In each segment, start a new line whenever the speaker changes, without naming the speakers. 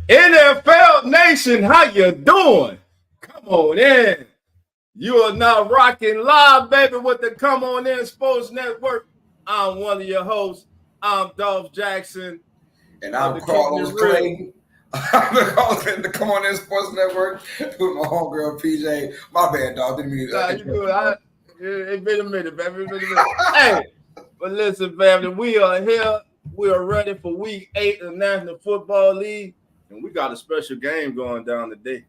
NFL Nation, how you doing? Come on in. You are now rocking live, baby, with the Come On In Sports Network. I'm one of your hosts. I'm Dolph Jackson.
And I'm Carlos Clay. I'm the host of the Come On In Sports Network with my homegirl PJ. My bad, dog. Didn't mean
to. You good. It's been a minute, baby. Hey, but listen, family, we are here. We are ready for Week 8 of the National Football League. And we got a special game going down today.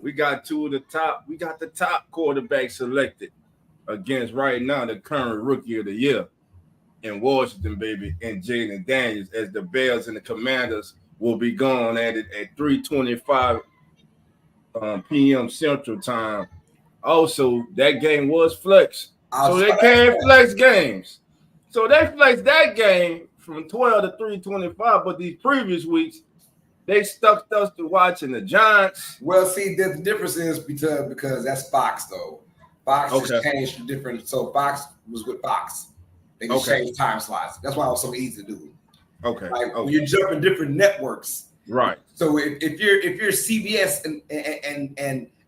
We got two of the top. We got the top quarterback selected against right now the current rookie of the year in Washington, baby, and Jaden Daniels, as the Bears and the Commanders will be going at it at 3:25 p.m. Central Time. Also, that game was flexed, so they can't flex games. So they flexed that game from 12 to 3:25, but these previous weeks, they stuck us to watching the Giants.
Well, see, the difference is because that's Fox, though. Fox just changed to different. So Fox was with Fox. They just changed time slots. That's why it was so easy to do. When you're jumping different networks,
right?
So if you're CBS and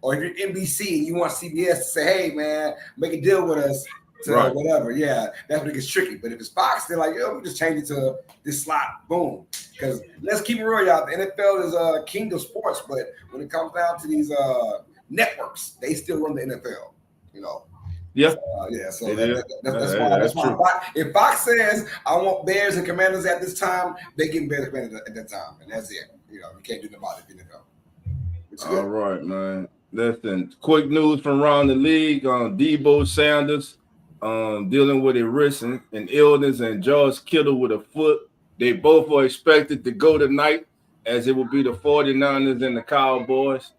or if you're NBC and you want CBS to say, hey man, make a deal with us. Whatever, that's when it gets tricky. But if it's Fox, they're like, we just change it to this slot, boom. Because let's keep it real, y'all. The NFL is king of sports, but when it comes down to these networks, they still run the NFL. You know.
Yeah.
That's why. If Fox says I want Bears and Commanders at this time, they get Bears and Commanders at that time, and that's it. You know, you can't do nothing about it in the NFL.
All right, man. Listen, quick news from around the league on Debo Sanders. Dealing with a wrist and illness, and George Kittle with a foot. They both are expected to go tonight, as it will be the 49ers and the Cowboys,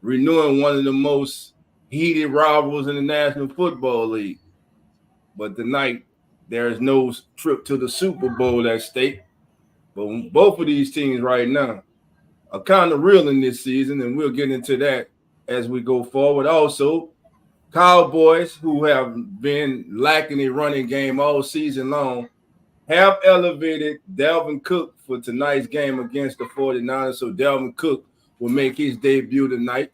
renewing one of the most heated rivals in the National Football League. But tonight, there is no trip to the Super Bowl at stake. But both of these teams right now are kind of reeling this season, and we'll get into that as we go forward. Also, Cowboys, who have been lacking a running game all season long, have elevated Dalvin Cook for tonight's game against the 49ers. So Dalvin Cook will make his debut tonight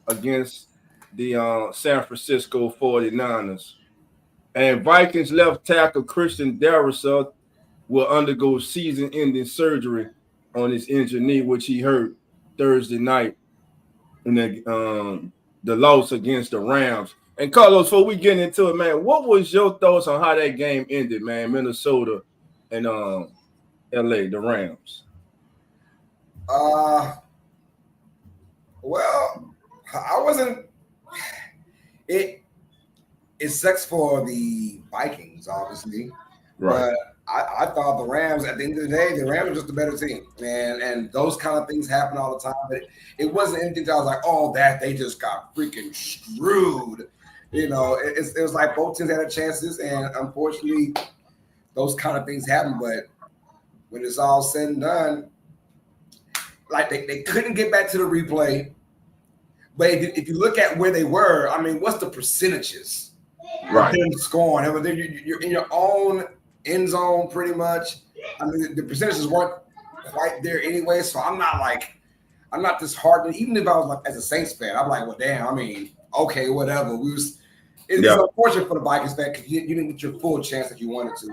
against the San Francisco 49ers. And Vikings left tackle Christian Darrisaw will undergo season-ending surgery on his injured knee, which he hurt Thursday night in the loss against the Rams. And Carlos, before we get into it, man, what was your thoughts on how that game ended, man? Minnesota and LA, the Rams.
Well, I wasn't. It sucks for the Vikings, obviously, right? But I thought the Rams, at the end of the day, the Rams are just a better team, man. And those kind of things happen all the time. But it wasn't anything that I was like, that they just got freaking screwed. You know, it was like both teams had their chances, and unfortunately, those kind of things happen. But when it's all said and done, like they couldn't get back to the replay. But if you look at where they were, I mean, what's the percentages?
Right.
Them scoring. You're in your own end zone pretty much. I mean, the percentages weren't quite there anyway. So I'm not disheartened. Even if I was like as a Saints fan, I'm like, well, damn. I mean, okay, whatever. It's unfortunate for the Vikings fan because you didn't get your full chance that you wanted to.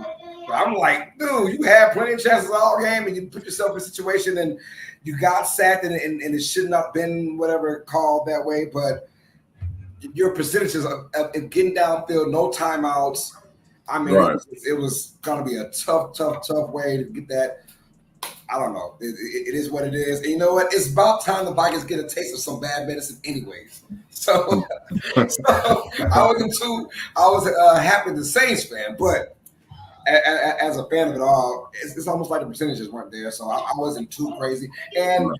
But I'm like, dude, you had plenty of chances all game, and you put yourself in a situation, and you got sacked, and it should not have been whatever called that way. But your percentages of getting downfield, no timeouts. I mean, it was going to be a tough way to get that. I don't know. It is what it is. And you know what? It's about time the Vikings get a taste of some bad medicine anyways. So I was happy the Saints fan, but as a fan of it all, it's almost like the percentages weren't there. So I wasn't too crazy. And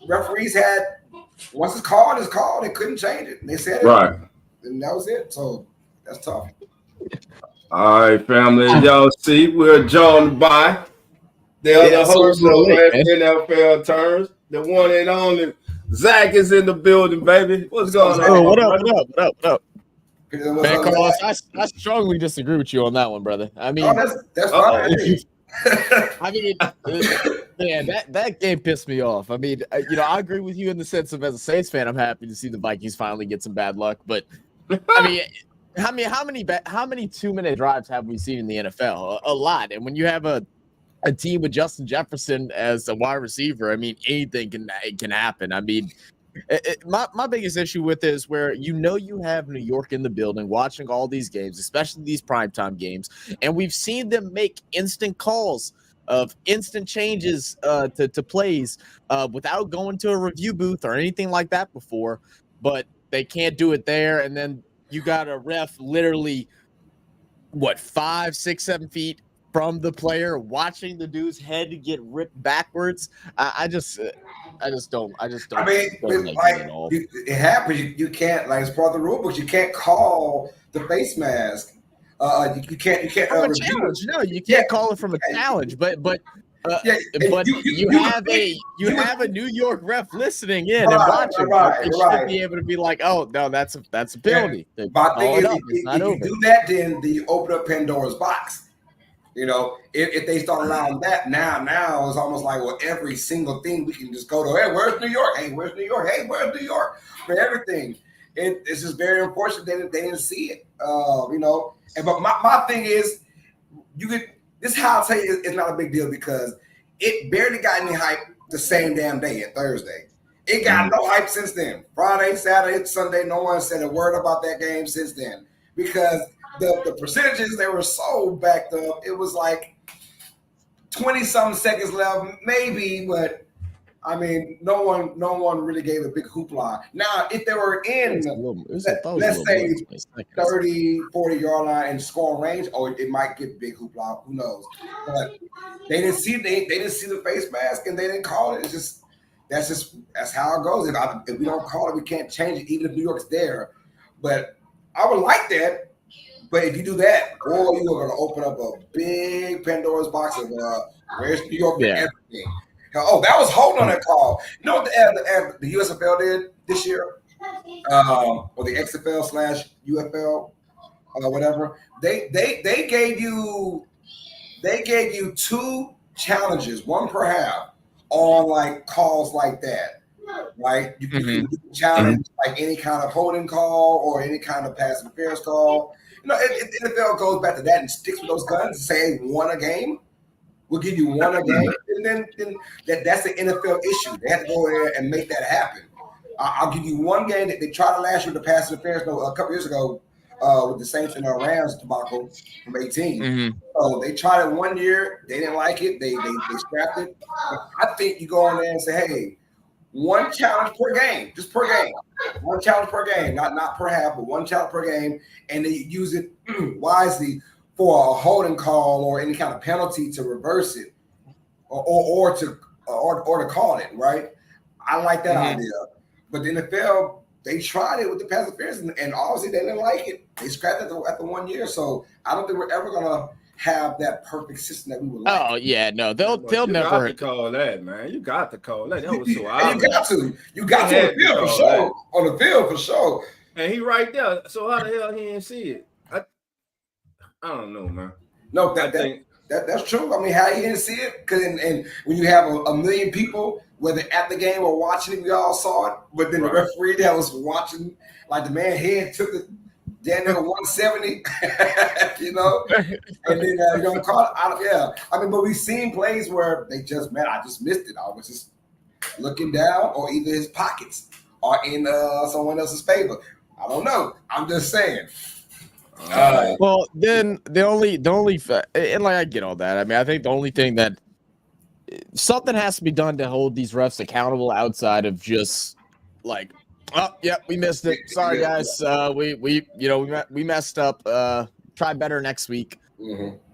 referees had, once it's called, they couldn't change it. They said it.
Right.
And that was it. So that's tough.
All right, family. Y'all see, we're joined by the other host of NFL Turns, the one and only Zach is in the building, baby. What's going on?
What up? Man, Carlos, I strongly disagree with you on that one, brother. I mean,
that's fine.
I mean, Yeah, that game pissed me off. I mean, I agree with you in the sense of as a Saints fan, I'm happy to see the Vikings finally get some bad luck. But I mean, how many 2-minute drives have we seen in the NFL? A lot. And when you have a team with Justin Jefferson as a wide receiver, I mean, anything can happen. I mean, my biggest issue with it is where you have New York in the building watching all these games, especially these primetime games, and we've seen them make instant calls of instant changes to plays without going to a review booth or anything like that before, but they can't do it there. And then you got a ref literally, 5, 6, 7 feet from the player watching the dude's head get ripped backwards. I just don't. I mean,
it happens. You can't, like, it's part of the rule books. You can't call the face mask. You can't
from a challenge. No, you can't call it from a challenge. But you have a New York ref listening in and watching. It should be able to be like, oh no, that's a penalty.
Yeah. But I think if you do that, then you open up Pandora's box. If they start allowing that now it's almost like, well, every single thing we can just go to. Hey, where's New York? Hey, where's New York? Hey, where's New York? For everything, it's just very unfortunate they didn't see it. But my thing is, this is how I'll tell you it's not a big deal because it barely got any hype the same damn day at Thursday. It got no hype since then. Friday, Saturday, Sunday, no one said a word about that game since then because the percentages, they were so backed up. It was like 20-something seconds left, maybe, but I mean, no one really gave a big hoopla. Now, if they were in, let's say 30, 40-yard line and scoring range, or it might get big hoopla. Who knows? But they didn't see the face mask and they didn't call it. That's how it goes. If we don't call it, we can't change it, even if New York's there. But I would like that. But if you do that, boy, you are going to open up a big Pandora's box of where's New York and everything. Oh, that was holding on that call. You know what the USFL did this year? Or the XFL/UFL or whatever. They gave you 2 challenges, 1 per half, on like calls like that. Right? You can challenge like any kind of holding call or any kind of pass interference call. If the NFL goes back to that and sticks with those guns and say, hey, 1 a game, we'll give you 1 a game, and then that's the NFL issue. They have to go there and make that happen. I'll give you 1 game that they tried last year with the pass interference a couple years ago with the Saints and the Rams debacle from 18. So they tried it 1 year. They didn't like it. They scrapped it. But I think you go in there and say, hey, 1 challenge per game, just per game. 1 challenge per game, not per half, but 1 challenge per game, and they use it wisely for a holding call or any kind of penalty to reverse it, or to call it, right? I like that idea. But the NFL, they tried it with the pass interference, and obviously they didn't like it. They scrapped it at the 1 year. So I don't think we're ever gonna have that perfect system that we would like.
Oh yeah, no, they'll never.
You got to call that, man. You got to call that. That was so obvious.
You got to on the field for sure. On the field for sure.
And he right there. So how the hell he didn't see it? I don't know, man.
No, that's true. I mean, how he didn't see it? Because and when you have a million people, whether at the game or watching it, we all saw it. But then the referee that was watching, like the man head took it down to 170, and then you don't call it out of I mean, but we've seen plays where they just, man, I just missed it. I was just looking down, or either his pockets are in someone else's favor. I don't know. I'm just saying.
Well, then the only and like I get all that. I mean, I think the only thing that something has to be done to hold these refs accountable outside of just like, oh, yep, we missed it. Sorry, guys. We messed up. Try better next week.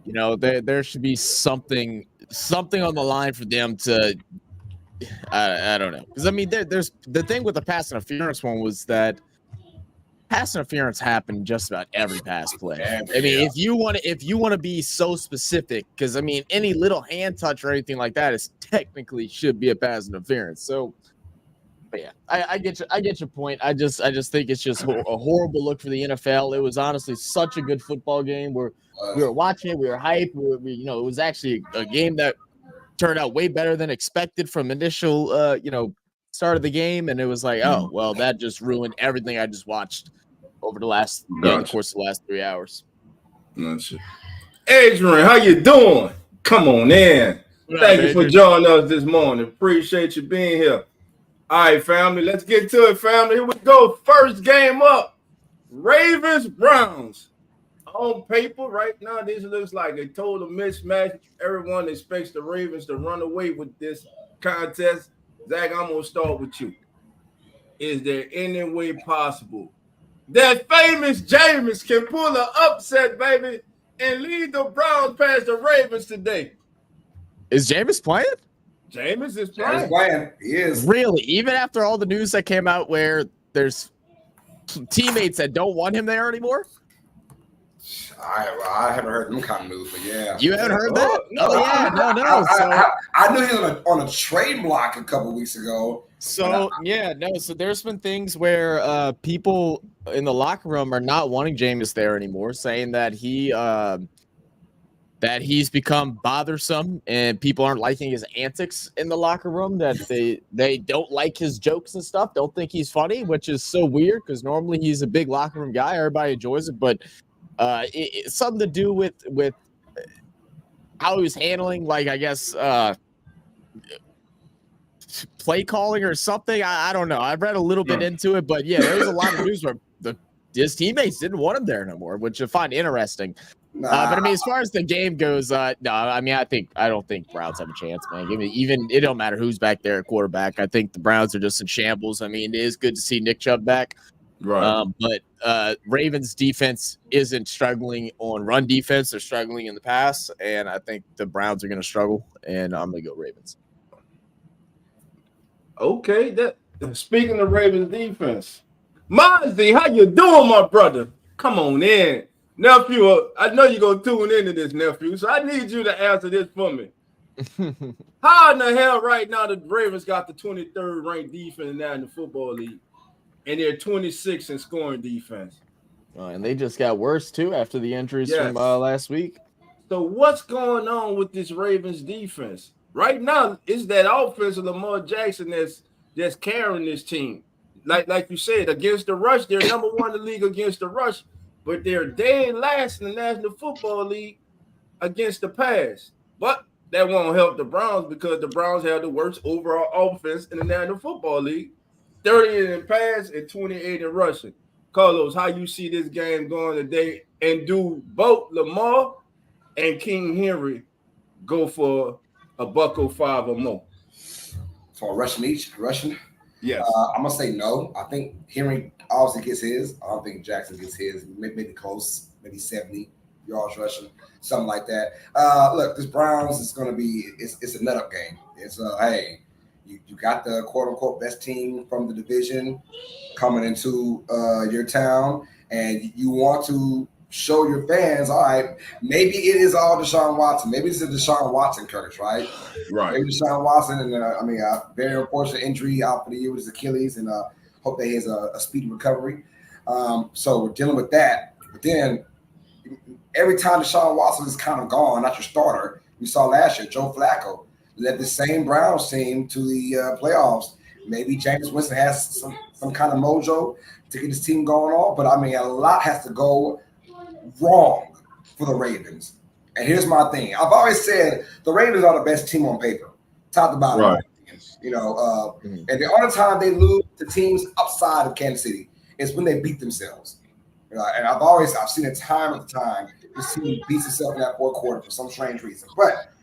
There should be something on the line for them to. I don't know, because I mean, there's the thing with the pass interference one was that pass interference happened just about every pass play. I mean, if you want to be so specific, because I mean, any little hand touch or anything like that is technically should be a pass interference. So, but yeah, I get your point. I just think it's just a horrible look for the NFL. It was honestly such a good football game where we were watching it, we were hyped. It was actually a game that turned out way better than expected from initial, start of the game. And it was like, oh, well, that just ruined everything I just watched over the course of the last 3 hours.
Gotcha. Adrian, how you doing? Come on in. Thank you for joining us this morning. Appreciate you being here. All right, family, let's get to it, family. Here we go. First game up. Ravens, Browns. On paper, right now, this looks like a total mismatch. Everyone expects the Ravens to run away with this contest. Zach, I'm going to start with you. Is there any way possible that famous Jameis can pull an upset, baby, and lead the Browns past the Ravens today?
Is Jameis playing?
Jameis is
playing. He is.
Really? Even after all the news that came out where there's teammates that don't want him there anymore?
I haven't heard them kind of news, but yeah.
You haven't heard that? No.
I knew he was on a trade block a couple weeks ago.
So there's been things where people in the locker room are not wanting Jameis there anymore, saying that he's become bothersome and people aren't liking his antics in the locker room, that they don't like his jokes and stuff, don't think he's funny, which is so weird because normally he's a big locker room guy. Everybody enjoys it, but it's something to do with how he was handling, like, I guess, play calling or something. I don't know. I've read a little bit into it, but yeah, there was a lot of news where his teammates didn't want him there no more, which I find interesting. But I mean, as far as the game goes, no. I mean, I don't think Browns have a chance, man. Even it don't matter who's back there at quarterback. I think the Browns are just in shambles. I mean, it is good to see Nick Chubb back,
right?
But Ravens defense isn't struggling on run defense; they're struggling in the pass, and I think the Browns are going to struggle. And I'm going to go Ravens.
Okay, speaking of Ravens defense, Mozzie, how you doing, my brother? Come on in. Nephew, I know you're going to tune into this, nephew, so I need you to answer this for me. How in the hell right now the Ravens got the 23rd ranked defense now in the Football League, and they're 26 in scoring defense?
And they just got worse, too, after the injuries from last week.
So what's going on with this Ravens defense? Right now, it's that offense of Lamar Jackson that's carrying this team. Like you said, against the rush, they're number one in the league against the rush, but they're dead last in the National Football League against the pass. But that won't help the Browns because the Browns have the worst overall offense in the National Football League, 30 in pass and 28 in rushing. Carlos, how you see this game going today? And do both Lamar and King Henry go for a $105 or more?
So rushing each? Rushing?
Yes.
I'm going to say no. I think Henry obviously gets his. I don't think Jackson gets his. Maybe close, maybe 70 yards rushing, something like that. Look, this Browns is going to be – it's a nut-up game. It's hey, you got the quote-unquote best team from the division coming into your town, and you want to show your fans, all right, maybe it is all Deshaun Watson. Maybe it's a Deshaun Watson curse, right?
Right.
Maybe Deshaun Watson, and a very unfortunate injury out for the year with his Achilles, and hope that he has a speedy recovery. So we're dealing with that. But then every time Deshaun Watson is kind of gone, not your starter, we saw last year, Joe Flacco led the same Browns team to the playoffs. Maybe Jameis Winston has some kind of mojo to get his team going on, but I mean, a lot has to go wrong for the Ravens. And here's my thing. I've always said the Ravens are the best team on paper. Top to bottom.
Right.
And the only time they lose to teams outside of Kansas City is when they beat themselves. And I've seen it time after time. This team beats itself in that fourth quarter for some strange reason. But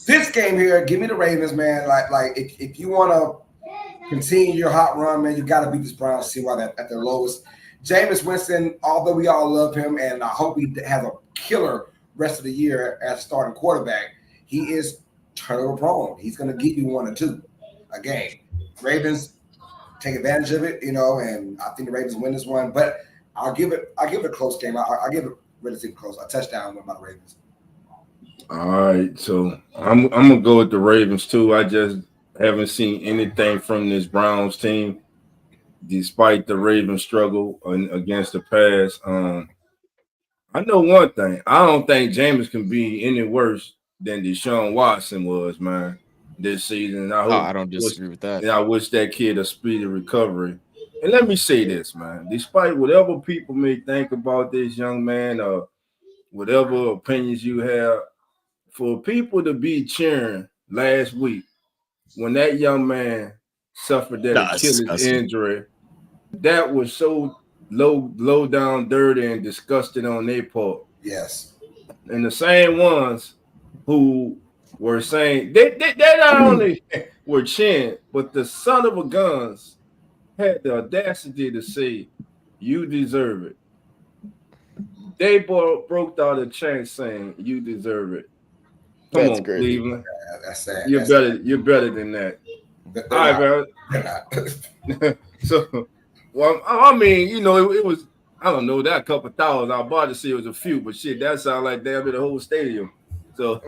this game here, give me the Ravens, man. Like if you want to continue your hot run, man, you got to beat this Browns team while at their lowest. Jameis Winston, although we all love him, and I hope he has a killer rest of the year as a starting quarterback, he is turnover prone. He's going to give you 1 or 2 a game. Ravens take advantage of it, and I think the Ravens win this one. But I'll give it a close game. I'll give it relatively close. A touchdown with my Ravens.
All right, so I'm gonna go with the Ravens too. I just haven't seen anything from this Browns team, despite the Ravens struggle against the pass. I know one thing. I don't think Jameis can be any worse than Deshaun Watson was, man, this season.
I don't disagree with that.
And I wish that kid a speedy recovery. And let me say this, man. Despite whatever people may think about this young man or whatever opinions you have, for people to be cheering last week when that young man suffered that Achilles injury, that was so low down, dirty, and disgusting on their part.
Yes.
And the same ones who were saying they not only were cheering, but the son of a guns had the audacity to say, "You deserve it." They broke out a chant saying, "You deserve it." Come on, crazy. Cleveland.
Yeah, that's sad.
You're better. You're better than that. All right, man. So, well, I mean, you know, it was. I don't know that couple thousand. I was about to say it was a few, but shit, that sounded like damn near the whole stadium. So,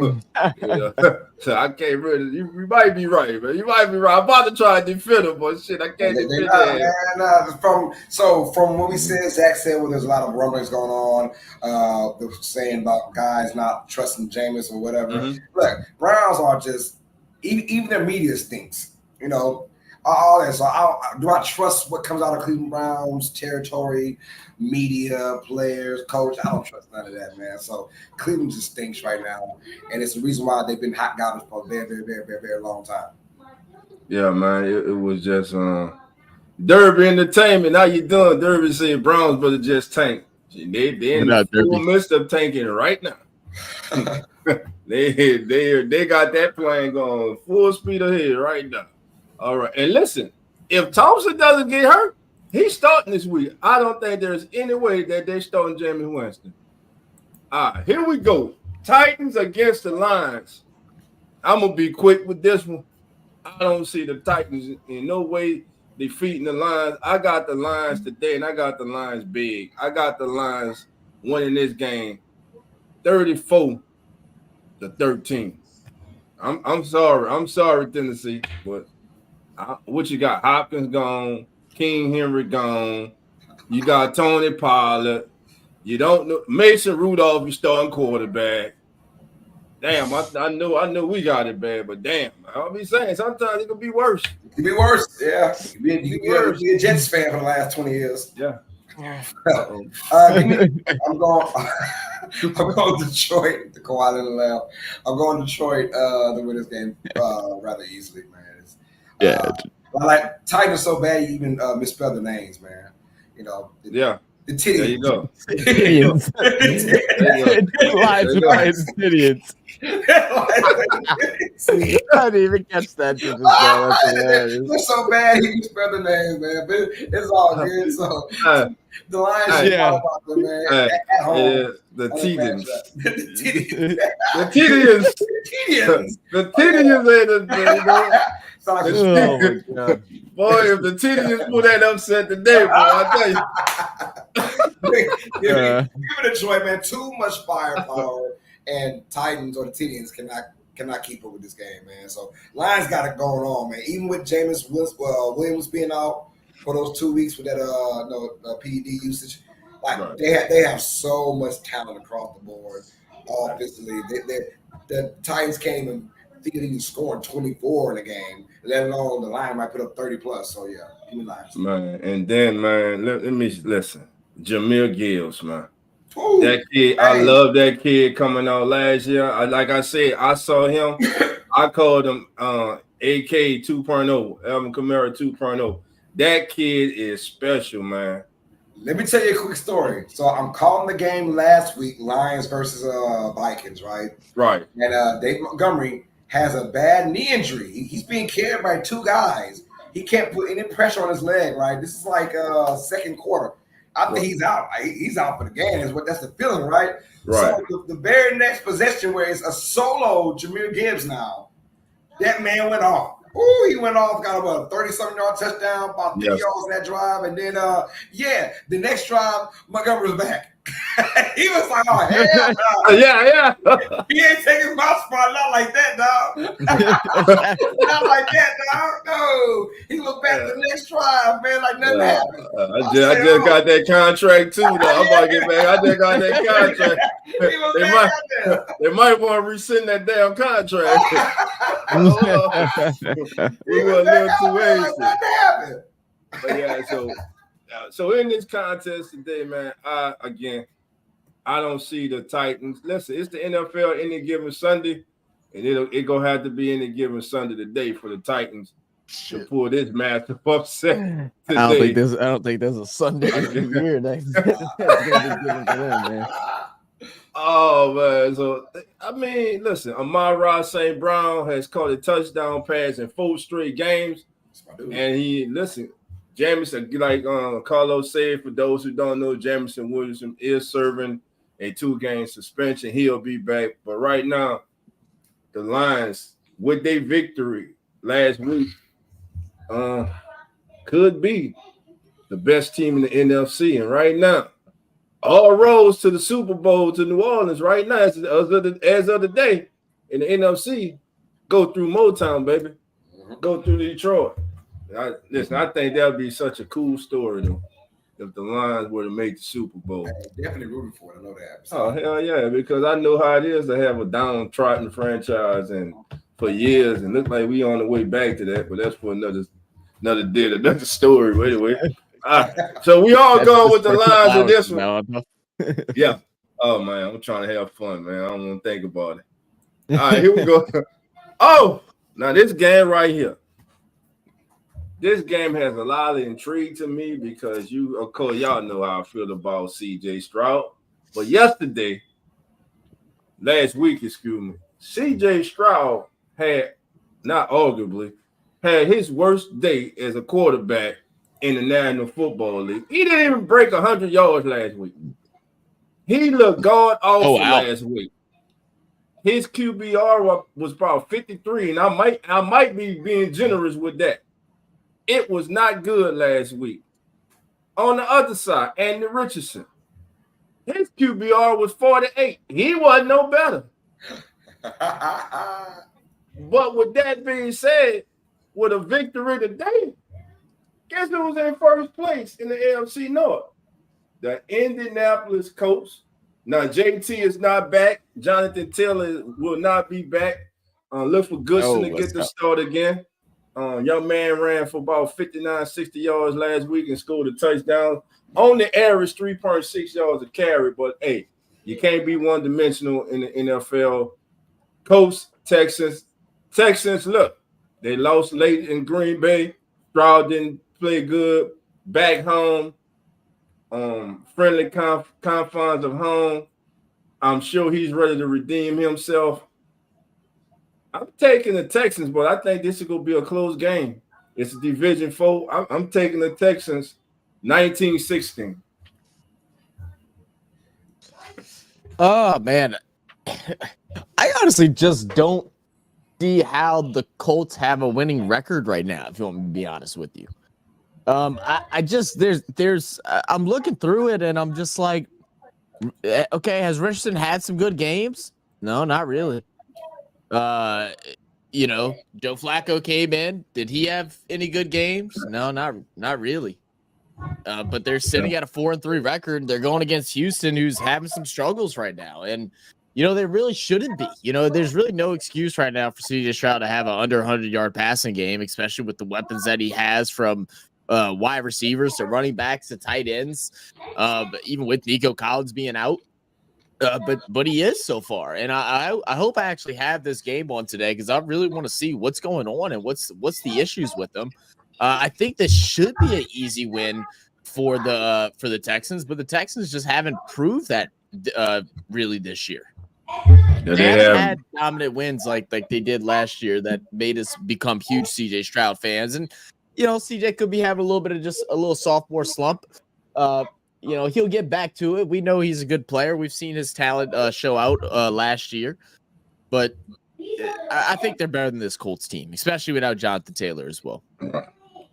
so I can't really. You might be right, man. You might be right. I'm about to try to defend him, but shit, I can't defend that.
From what we said, Zach said, well, there's a lot of rumblings going on. They're saying about guys not trusting Jameis or whatever. Mm-hmm. Look, Browns are just even their media stinks. You know, all that. So do I trust what comes out of Cleveland Browns territory? Media, players, coach. I don't trust none of that, man. So Cleveland just stinks right now, and it's the reason why they've been hot garbage for a very long time.
Yeah, man. It was just Derby Entertainment. How you doing? Derby said Browns better just tank. They in the full midst of tanking right now. they got that plane going full speed ahead right now. All right, and listen, if Thompson doesn't get hurt, he's starting this week. I don't think there's any way that they're starting Jameis Winston. All right, here we go. Titans against the Lions. I'm going to be quick with this one. I don't see the Titans in no way defeating the Lions. I got the Lions today, and I got the Lions big. I got the Lions winning this game 34-13. I'm sorry. I'm sorry, Tennessee, but what you got? Hopkins gone. King Henry gone. You got Tony Pollard. You don't know Mason Rudolph, you starting quarterback. Damn, I know we got it bad, but damn, I'll be saying sometimes it could be worse.
It could be worse, yeah. You could be a Jets fan for the last 20 years.
Yeah.
I'm going Detroit to go out in the lab. I'm going Detroit to win this game rather easily, man. I like Titans so bad you even misspell the names, man. You know.
Yeah.
The Titans.
There you go.
Titans. Titans. I didn't even catch that.
They're so bad he misspelled the names, man. But it's all good. So the Lions should talk about them, man. At home.
The Titans.
The
Titans. The Titans.
Oh my
God.
Boy, if the Titans pull that upset today, boy, I tell you.
Give it a joy, man. Too much firepower, and Titans or the Titans cannot keep up with this game, man. So Lions got it going on, man. Even with Jameis Williams being out for those 2 weeks with that PED usage, like they have so much talent across the board offensively. The Titans can't even think he was scoring 24 in a game, let alone the Lion might put up 30 plus. So yeah, give me Lions.
Man, and then man, let me listen. Jameer Gibbs, man.
Ooh,
that kid, I love that kid coming out last year. Like I said, I saw him. I called him AK 2.0, Alvin Kamara 2.0. That kid is special, man.
Let me tell you a quick story. So I'm calling the game last week, Lions versus Vikings, right?
Right.
And Dave Montgomery has a bad knee injury. He's being carried by two guys. He can't put any pressure on his leg, right? This is like second quarter. I think he's out. He's out for the game. That's the feeling, right?
Right.
So the very next possession where it's a solo Jameer Gibbs now, that man went off. Ooh, he went off, got about a 30-something yard touchdown, about 50 yards in that drive. And then, the next drive, Montgomery was back. He was like, oh, hell no.
Yeah.
He ain't taking my spot. Not like that, dog. Not like that, dog. No. He looked back the next drive, man, like nothing happened.
I just got that contract too, though. I'm about to get back. I just got that contract. They might want to rescind that damn contract. We were a little too hasty.
Nothing happened.
But yeah, so in this contest today, man, I don't see the Titans. Listen, it's the NFL any given Sunday, and it gonna have to be any given Sunday today for the Titans to pull this massive upset today.
I don't think there's a Sunday of the year that's gonna be given to them, man.
Oh man, so I mean, listen, Amon-Ra St. Brown has caught a touchdown pass in 4 straight games, and Jamison, like Carlos said, for those who don't know, Jamison Williamson is serving a 2-game suspension. He'll be back. But right now, the Lions, with their victory last week, could be the best team in the NFC. And right now, all roads to the Super Bowl to New Orleans right now, as of the day, in the NFC, go through Motown, baby. Go through Detroit. I think that would be such a cool story, though, if the Lions were to make the Super Bowl.
I'm definitely rooting for it. I know that.
Oh, hell yeah, because I know how it is to have a downtrodden franchise and for years, and look like we on the way back to that, but that's for another story. But anyway, so we all going with the Lions in this one. Yeah. Oh, man, I'm trying to have fun, man. I don't want to think about it. All right, here we go. Oh, now this game right here. This game has a lot of intrigue to me because of course, y'all know how I feel about CJ Stroud. But last week, CJ Stroud had his worst day as a quarterback in the National Football League. He didn't even break 100 yards last week. He looked god awful last week. His QBR was about 53, and I might be being generous with that. It was not good last week. On the other side, Andy Richardson, his QBR was 48. He wasn't no better. But with that being said, with a victory today, guess who's in first place in the AFC North? The Indianapolis Colts. Now, JT is not back. Jonathan Taylor will not be back. Look for Goodson to get the start again. Young man ran for about 59, 60 yards last week and scored a touchdown. On the average, 3.6 yards a carry. But, hey, you can't be one-dimensional in the NFL. Colts, Texans, look, they lost late in Green Bay. Stroud didn't play good. Back home, friendly confines of home. I'm sure he's ready to redeem himself. I'm taking the Texans, but I think this is going to be a close game. It's a division foe. I'm taking the Texans 19-16.
Oh, man. I honestly just don't see how the Colts have a winning record right now, if you want me to be honest with you. I'm looking through it and I'm just like, okay, has Richardson had some good games? No, not really. Joe Flacco came in. Did he have any good games? No, not really. But they're sitting at a 4-3 record. They're going against Houston, who's having some struggles right now. And, they really shouldn't be. There's really no excuse right now for CJ Stroud to have an under 100-yard passing game, especially with the weapons that he has from wide receivers to running backs to tight ends, even with Nico Collins being out. But he is so far, and I hope I actually have this game on today because I really want to see what's going on and what's the issues with them. I think this should be an easy win for the Texans, but the Texans just haven't proved that really this year. They haven't had dominant wins like they did last year that made us become huge CJ Stroud fans, and CJ could be having a little bit of just a little sophomore slump. He'll get back to it. We know he's a good player. We've seen his talent show out last year. But I think they're better than this Colts team, especially without Jonathan Taylor as well.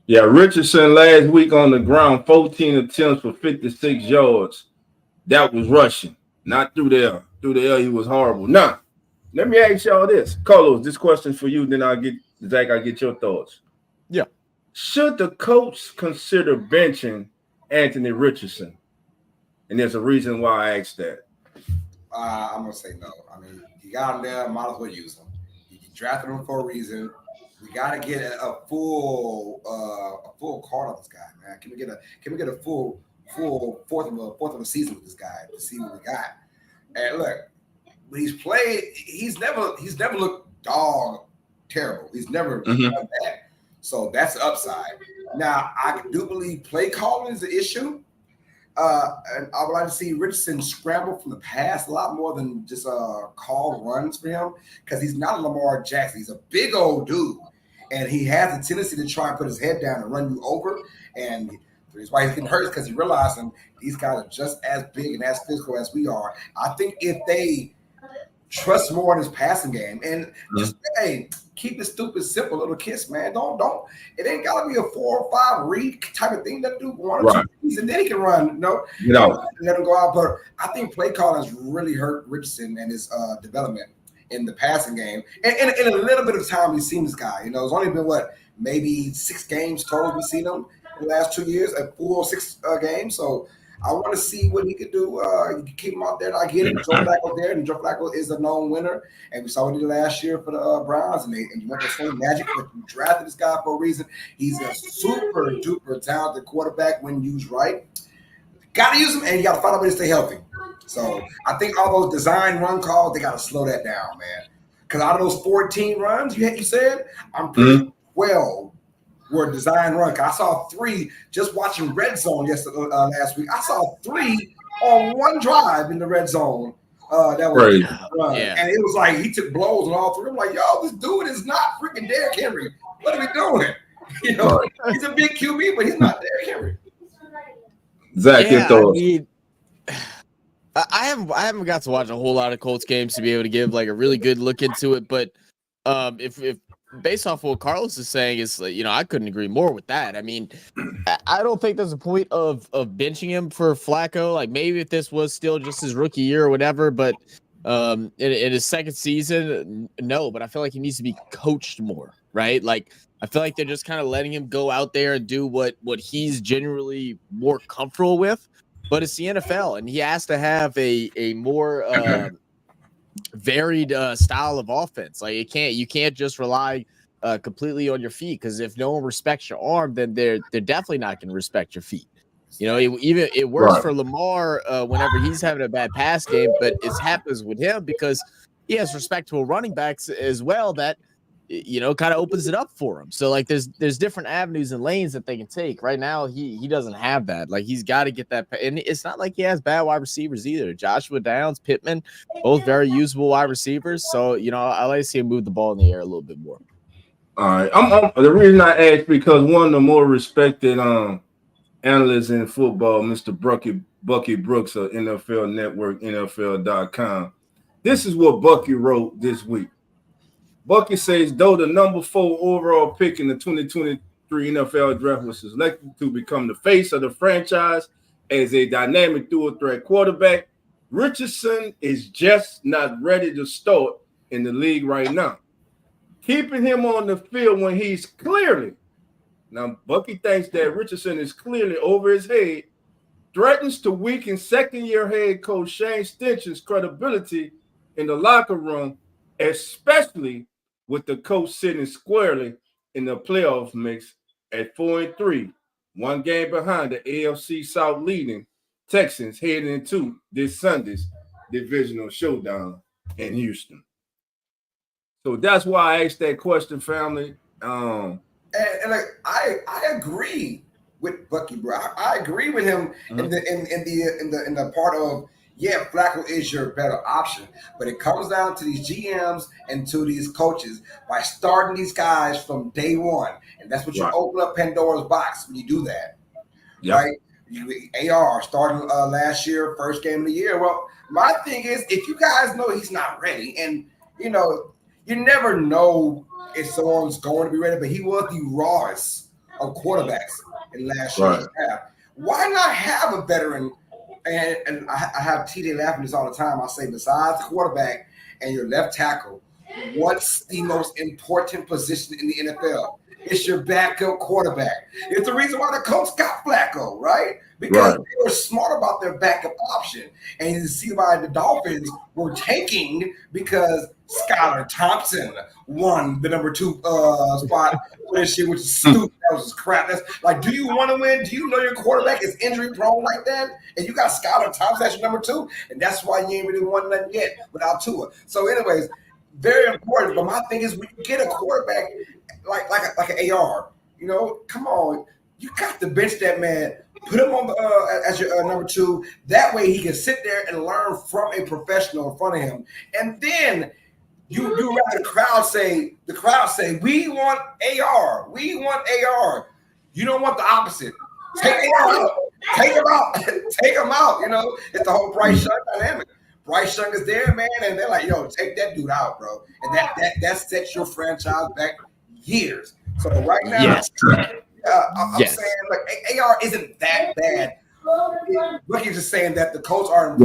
Yeah,
Richardson last week on the ground, 14 attempts for 56 yards. that was rushing, not through the air. Through the air, he was horrible. Now, let me ask y'all this. Carlos, this question for you, then I'll get Zach, I'll get your thoughts.
Yeah.
Should the coach consider benching Anthony Richardson? And there's a reason why I asked that.
I'm gonna say no. I mean, you got him there, might as well use him. You drafted him for a reason. We got to get a full card on this guy, man. Can we get a full fourth of a season with this guy to see what we got? And look, when he's played, he's never looked dog terrible. He's never done that. So that's the upside. Now, I do believe play calling is an issue. And I would like to see Richardson scramble from the pass a lot more than just call runs for him, because he's not a Lamar Jackson. He's a big old dude, and he has a tendency to try and put his head down and run you over. And the reason why he's getting hurt is because he realized these guys are just as big and as physical as we are. I think if they trust more in his passing game and just keep it stupid simple, little kiss, man. Don't it ain't gotta be a 4 or 5 read type of thing. That dude 1 or 2 reads and then he can run, let him go out. But I think play calling has really hurt Richardson and his development in the passing game. And in a little bit of time we've seen this guy. It's only been maybe 6 games total we've seen him in the last 2 years, at 4 or 6 games. So I want to see what he could do. You can keep him out there. I get it. Joe Flacco there, and Joe Flacco is a known winner. And we saw what he did last year for the Browns, and you went the same magic, but you drafted this guy for a reason. He's a super duper talented quarterback when used right. Got to use him, and you got to find a way to stay healthy. So I think all those design run calls, they got to slow that down, man. Because out of those 14 runs you said, I'm pretty 12 were design run. I saw 3 just watching Red Zone last week. I saw 3 on one drive in the red zone. That was run. Yeah. And it was like he took blows on all 3. I'm like, yo, this dude is not freaking Derrick Henry. What are we doing? He's a big QB, but he's not Derrick Henry.
Zach, your thoughts?
I haven't got to watch a whole lot of Colts games to be able to give a really good look into it. But if based off what Carlos is saying, is I couldn't agree more with that. I mean, I don't think there's a point of benching him for Flacco. Maybe if this was still just his rookie year or whatever, but in his second season, no. But I feel like he needs to be coached more, right? I feel like they're just kind of letting him go out there and do what he's generally more comfortable with. But it's the NFL, and he has to have a more varied style of offense. You can't just rely completely on your feet, because if no one respects your arm, then they're definitely not going to respect your feet. It works for Lamar whenever he's having a bad pass game, but it happens with him because he has respectable running backs as well that kind of opens it up for him. So there's different avenues and lanes that they can take. Right now he doesn't have that. He's got to get that, and it's not like he has bad wide receivers either. Joshua Downs, Pittman, both very usable wide receivers. So I like to see him move the ball in the air a little bit more.
All right, the reason I asked, because one of the more respected analysts in football, Mr. Bucky Brooks of NFL Network, NFL.com. This is what Bucky wrote this week. Bucky says, though the number 4 overall pick in the 2023 NFL draft was selected to become the face of the franchise as a dynamic dual-threat quarterback, Richardson is just not ready to start in the league right now. Keeping him on the field when he's clearly, now Bucky thinks that Richardson is clearly over his head, threatens to weaken second-year head coach Shane Steichen's credibility in the locker room, especially with the coach sitting squarely in the playoff mix at 4-3, 1 game behind the AFC South leading Texans heading into this Sunday's divisional showdown in Houston. So that's why I asked that question, family.
And I agree with Bucky, bro. I agree with him in the part of, yeah, Flacco is your better option, but it comes down to these GMs and to these coaches by starting these guys from day one, and that's what you open up Pandora's box when you do that, right? AR starting last year, first game of the year. Well, my thing is, if you guys know he's not ready, and you never know if someone's going to be ready, but he was the rawest of quarterbacks in last year's draft. Why not have a veteran And I have TJ laughing this all the time. I say, besides quarterback and your left tackle, what's the most important position in the NFL? It's your backup quarterback. It's the reason why the Colts got Flacco, right? Because they were smart about their backup option. And you see why the Dolphins were tanking because Skylar Thompson won the number 2 spot for this year, which is stupid. That was just crap. That's like, do you want to win? Do you know your quarterback is injury prone like that? And you got Skylar Thompson as your number 2, and that's why you ain't really won nothing yet without Tua. So, anyways, very important. But my thing is, when you get a quarterback like an AR, come on, you got to bench that man. Put him on the as your number 2. That way he can sit there and learn from a professional in front of him. And then you rather the crowd say, we want AR. We want AR. You don't want the opposite. Take AR out. Take him out. Take him out. It's the whole Bryce Young dynamic. Bryce Young is there, man, and they're like, yo, take that dude out, bro. And that sets your franchise back years. So right now, I'm saying, like, AR isn't that bad. Ricky's just saying that the Colts are in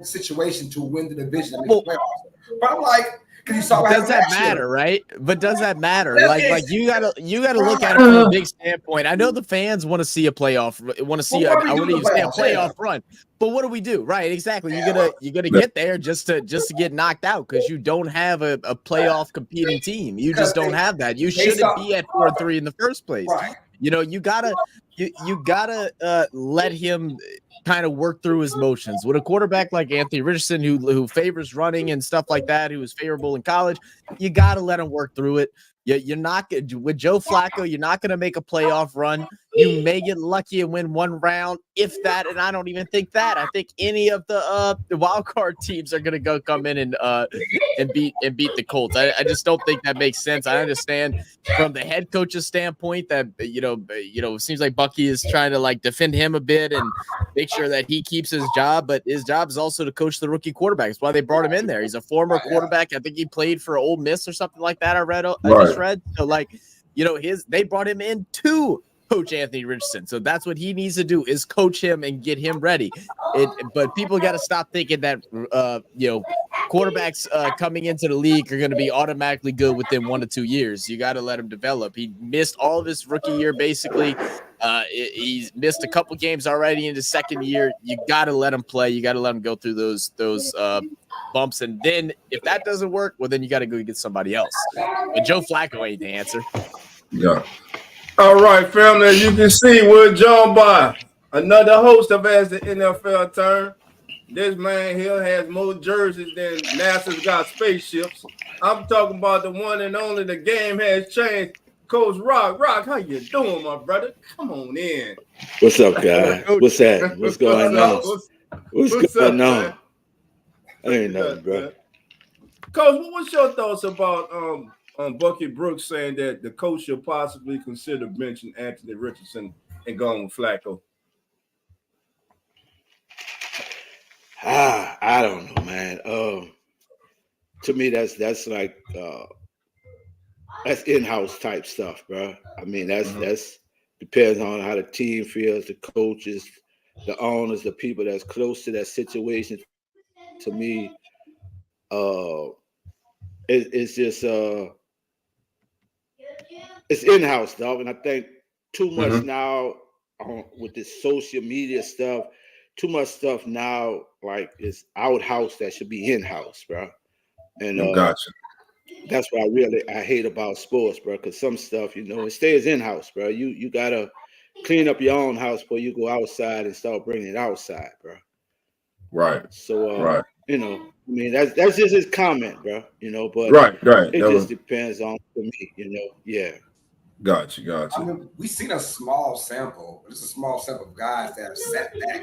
a situation to win the division and make the playoffs. But I'm like, because you saw what
does that matter, right? But does that matter? Like you gotta look at it from a big standpoint. I know the fans want to see a playoff, want to see a playoff run. But what do we do? Right, exactly. You're gonna get there just to get knocked out because you don't have a playoff competing team. You just don't have that. You shouldn't be at 4-3 in the first place.
Right.
You gotta let him kind of work through his motions. With a quarterback like Anthony Richardson, who favors running and stuff like that, who was favorable in college, you got to let him work through it. You're not with Joe Flacco. You're not going to make a playoff run. You may get lucky and win one round, if that. And I don't even think that. I think any of the wild card teams are going to come in and beat the Colts. I just don't think that makes sense. I understand from the head coach's standpoint that it seems like Bucky is trying to like defend him a bit and make sure that he keeps his job. But his job is also to coach the rookie quarterback. That's why they brought him in there. He's a former quarterback. I think he played for Ole Miss or something like that. I just read. So they brought him in to coach Anthony Richardson. So that's what he needs to do is coach him and get him ready. But people got to stop thinking that quarterbacks coming into the league are going to be automatically good within 1 to 2 years. You got to let him develop. He missed all of his rookie year basically. He's missed a couple games already in his second year. You got to let him play. You got to let him go through those bumps, and then if that doesn't work, well, then you got to go get somebody else. But Joe Flacco ain't the answer.
Yeah. All right, family. As you can see, we're joined by another host of As the NFL Turn. This man here has more jerseys than NASA's got spaceships. I'm talking about the one and only. The game has changed. Coach Rock. Rock, how you doing, my brother? Come on in.
What's up, guys? What's that? What's going on? What's going on? Ain't nothing, bro.
Coach, what's your thoughts about Bucky Brooks saying that the coach should possibly consider benching Anthony Richardson and going with Flacco?
I don't know, man. To me, that's like that's in-house type stuff, bro. I mean, that's depends on how the team feels, the coaches, the owners, the people that's close to that situation. To me, it's just it's in-house, dog. And I think too much now with this social media stuff, too much stuff now like it's out-house that should be in-house, bro. And
gotcha.
That's what I hate about sports, bro. Because some stuff, it stays in-house, bro. You gotta clean up your own house before you go outside and start bringing it outside, bro.
Right.
So,
right.
I mean, that's just his comment, bro. But
right.
It just depends on me, Yeah.
Gotcha.
I mean, we've seen a small sample, just a small sample of guys that have sat back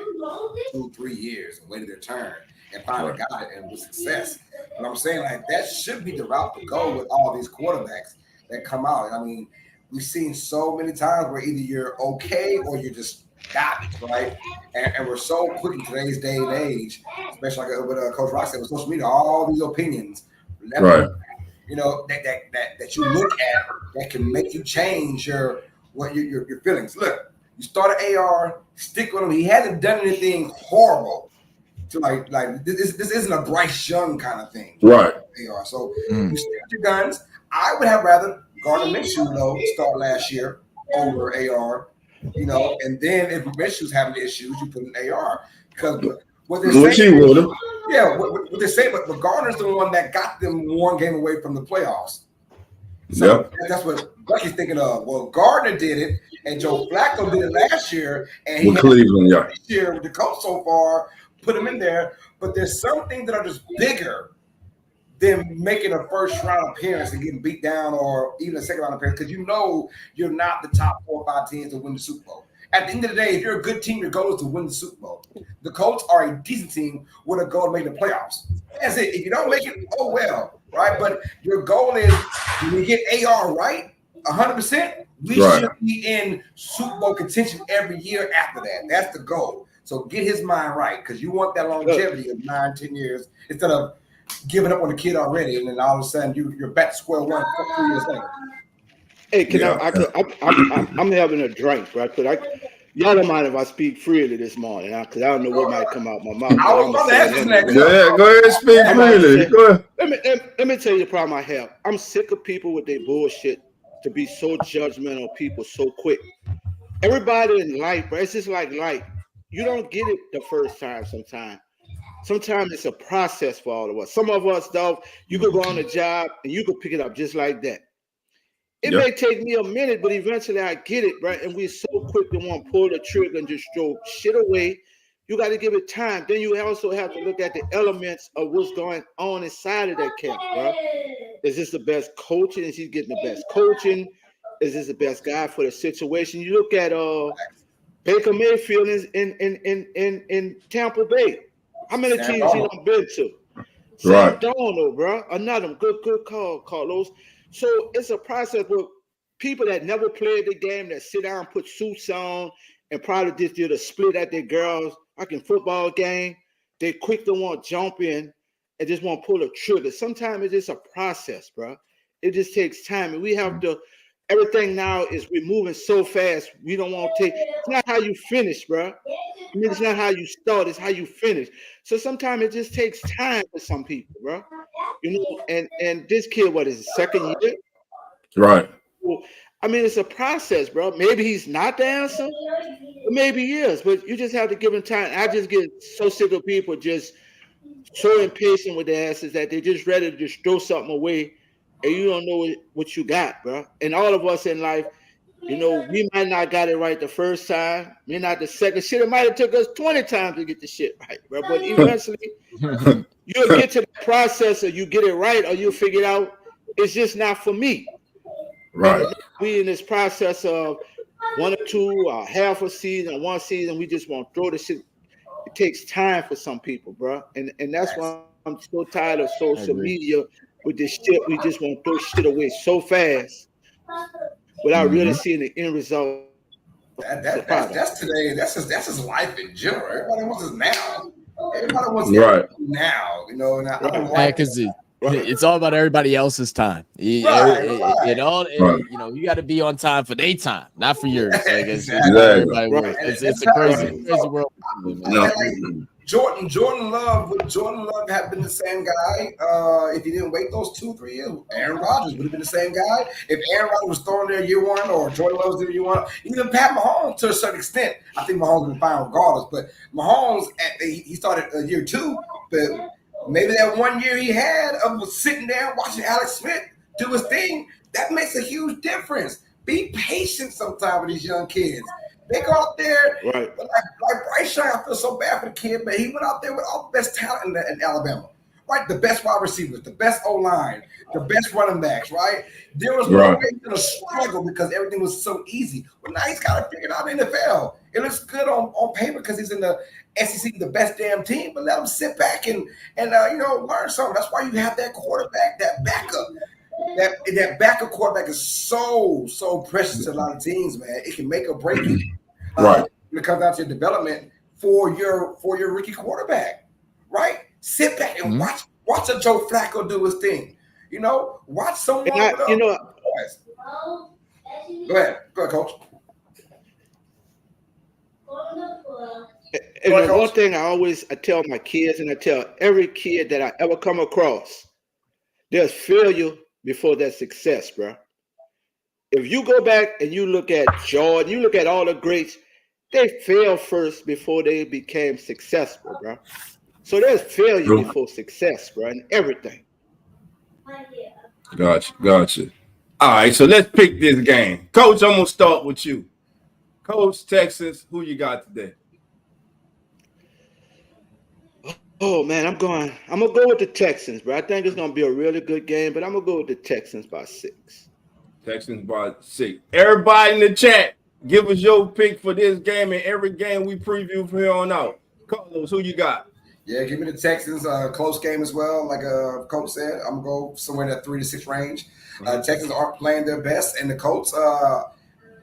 2-3 years and waited their turn and finally got it and with success. And I'm saying, like, that should be the route to go with all these quarterbacks that come out. I mean, we've seen so many times where either you're okay or you're just garbage, right? And we're so quick in today's day and age, especially like what Coach Rock said with social media, all these opinions,
right?
That you look at that can make you change your feelings. Look, You start an AR, stick with him. He hasn't done anything horrible. To like this isn't a Bryce Young kind of thing.
Right.
AR. So you stick with your guns. I would have rather Gardner Minshew though start last year over AR. And then if Minshew's having issues, you put an AR because what they're saying. Yeah, what they say, but Gardner's the one that got them one game away from the playoffs. So that's what Bucky's thinking of. Well, Gardner did it, and Joe Flacco did it last year, and he
with Cleveland,
this year with the coach so far, put him in there. But there's some things that are just bigger than making a first round appearance and getting beat down, or even a second round appearance, because you're not the top 4 or 5 teams to win the Super Bowl. At the end of the day, if you're a good team, your goal is to win the Super Bowl. The Colts are a decent team with a goal to make the playoffs. That's it. If you don't make it, oh well, right? But your goal is when you get AR right, 100%, we should be in Super Bowl contention every year after that. That's the goal. So get his mind right, because you want that longevity of 9-10 years instead of giving up on the kid already, and then all of a sudden you're back to square one 3 years later.
Hey, I'm having a drink, right? Y'all don't mind if I speak freely this morning, because I don't know what might come out my mouth.
I was about to ask you that.
Yeah, go ahead and speak freely. Go ahead.
Let me tell you the problem I have. I'm sick of people with their bullshit to be so judgmental of people so quick. Everybody in life, bro, it's just like life. You don't get it the first time sometimes. Sometimes it's a process for all of us. Some of us, though, you could go on a job and you could pick it up just like that. It may take me a minute, but eventually I get it, right? And we're so quick to want to pull the trigger and just throw shit away. You got to give it time. Then you also have to look at the elements of what's going on inside of that camp, bro. Is this the best coaching? Is he getting the best coaching? Is this the best guy for the situation? You look at Baker Mayfield in Tampa Bay. How many teams he done been to? Sam Darnold, bro. Another good call, Carlos. So it's a process with people that never played the game, that sit down, put suits on, and probably just did a split at their girls' football game. They quick to want to jump in and just want to pull a trigger. Sometimes it's just a process, bro. It just takes time. And we have to, everything now is we're moving so fast. We don't want to it's not how you finish, bro. I mean, it's not how you start, it's how you finish. So sometimes it just takes time for some people, bro. And this kid, what is his second year?
Right.
Well, I mean, it's a process, bro. Maybe he's not the answer, but maybe he is. But you just have to give him time. I just get so sick of people just so impatient with their asses that they're just ready to just throw something away, and you don't know what you got, bro. And all of us in life, we might not got it right the first time, maybe not the second. Shit, it might have took us 20 times to get the shit right, bro. But eventually, you'll get to the process, or you get it right, or you'll figure it out. It's just not for me.
Right.
And we in this process of 1 or 2, or half a season, or 1 season, we just want to throw the shit. It takes time for some people, bro. And that's why I'm so tired of social media with this shit. We just want to throw shit away so fast without really seeing the end result.
That's today. That's just life in general. Everybody wants it now. Everybody wants it now. And I don't like
because it's all about everybody else's time. You got to be on time for their time, not for yours. Like it's a crazy world.
Jordan Love would have been the same guy if he didn't wait those 2-3 years. Aaron Rodgers would have been the same guy if Aaron Rodgers was throwing there year 1 or Jordan Love was there year 1. Even Pat Mahomes to a certain extent. I think Mahomes would be fine regardless. But Mahomes, he started year 2, but maybe that 1 year he had of sitting there watching Alex Smith do his thing, that makes a huge difference. Be patient sometimes with these young kids. They go out there, like Bryce Young. I feel so bad for the kid, but he went out there with all the best talent in Alabama, right? The best wide receivers, the best O-line, the best running backs, right? There was no way he was going to struggle because everything was so easy. Well, now he's got to figure it out in the NFL. It looks good on paper because he's in the SEC, the best damn team, but let him sit back and learn something. That's why you have that quarterback, that backup. That backup quarterback is so precious to a lot of teams, man. It can make or break you. When it comes down to development for your rookie quarterback, right? Sit back and watch a Joe Flacco do his thing. Watch someone. Go ahead, Coach.
And the one thing I tell my kids, and I tell every kid that I ever come across, there's failure before there's success, bro. If you go back and you look at Jordan, you look at all the greats, they failed first before they became successful, bro. So there's failure before success, bro, in everything.
Gotcha. All right, so let's pick this game. Coach, I'm going to start with you. Coach, Texas, who you got today?
Oh, man, I'm going to go with the Texans, bro. I think it's going to be a really good game, but I'm going to go with the Texans by 6.
Texans by 6. Everybody in the chat, give us your pick for this game and every game we preview from here on out. Carlos, who you got?
Yeah, give me the Texans. Close game as well. Like Coach said, I'm going to go somewhere in that 3 to 6 range. Texans aren't playing their best, and the Colts,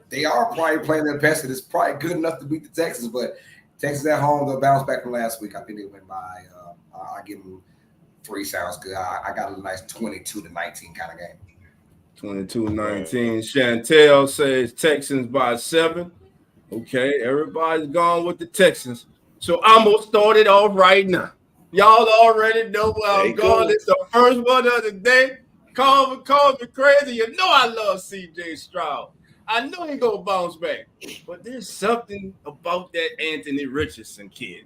they are probably playing their best, and it's probably good enough to beat the Texans, but Texas at home, they'll bounce back from last week. I think they win by, I give them 3 sounds good. I got a nice 22-19 kind of game.
22-19. Chantel says Texans by 7. Okay, everybody's gone with the Texans. So I'm going to start it off right now. Y'all already know where I'm going. It's the first one of the day. Call me crazy. You know I love C.J. Stroud. I know he's going to bounce back. But there's something about that Anthony Richardson kid.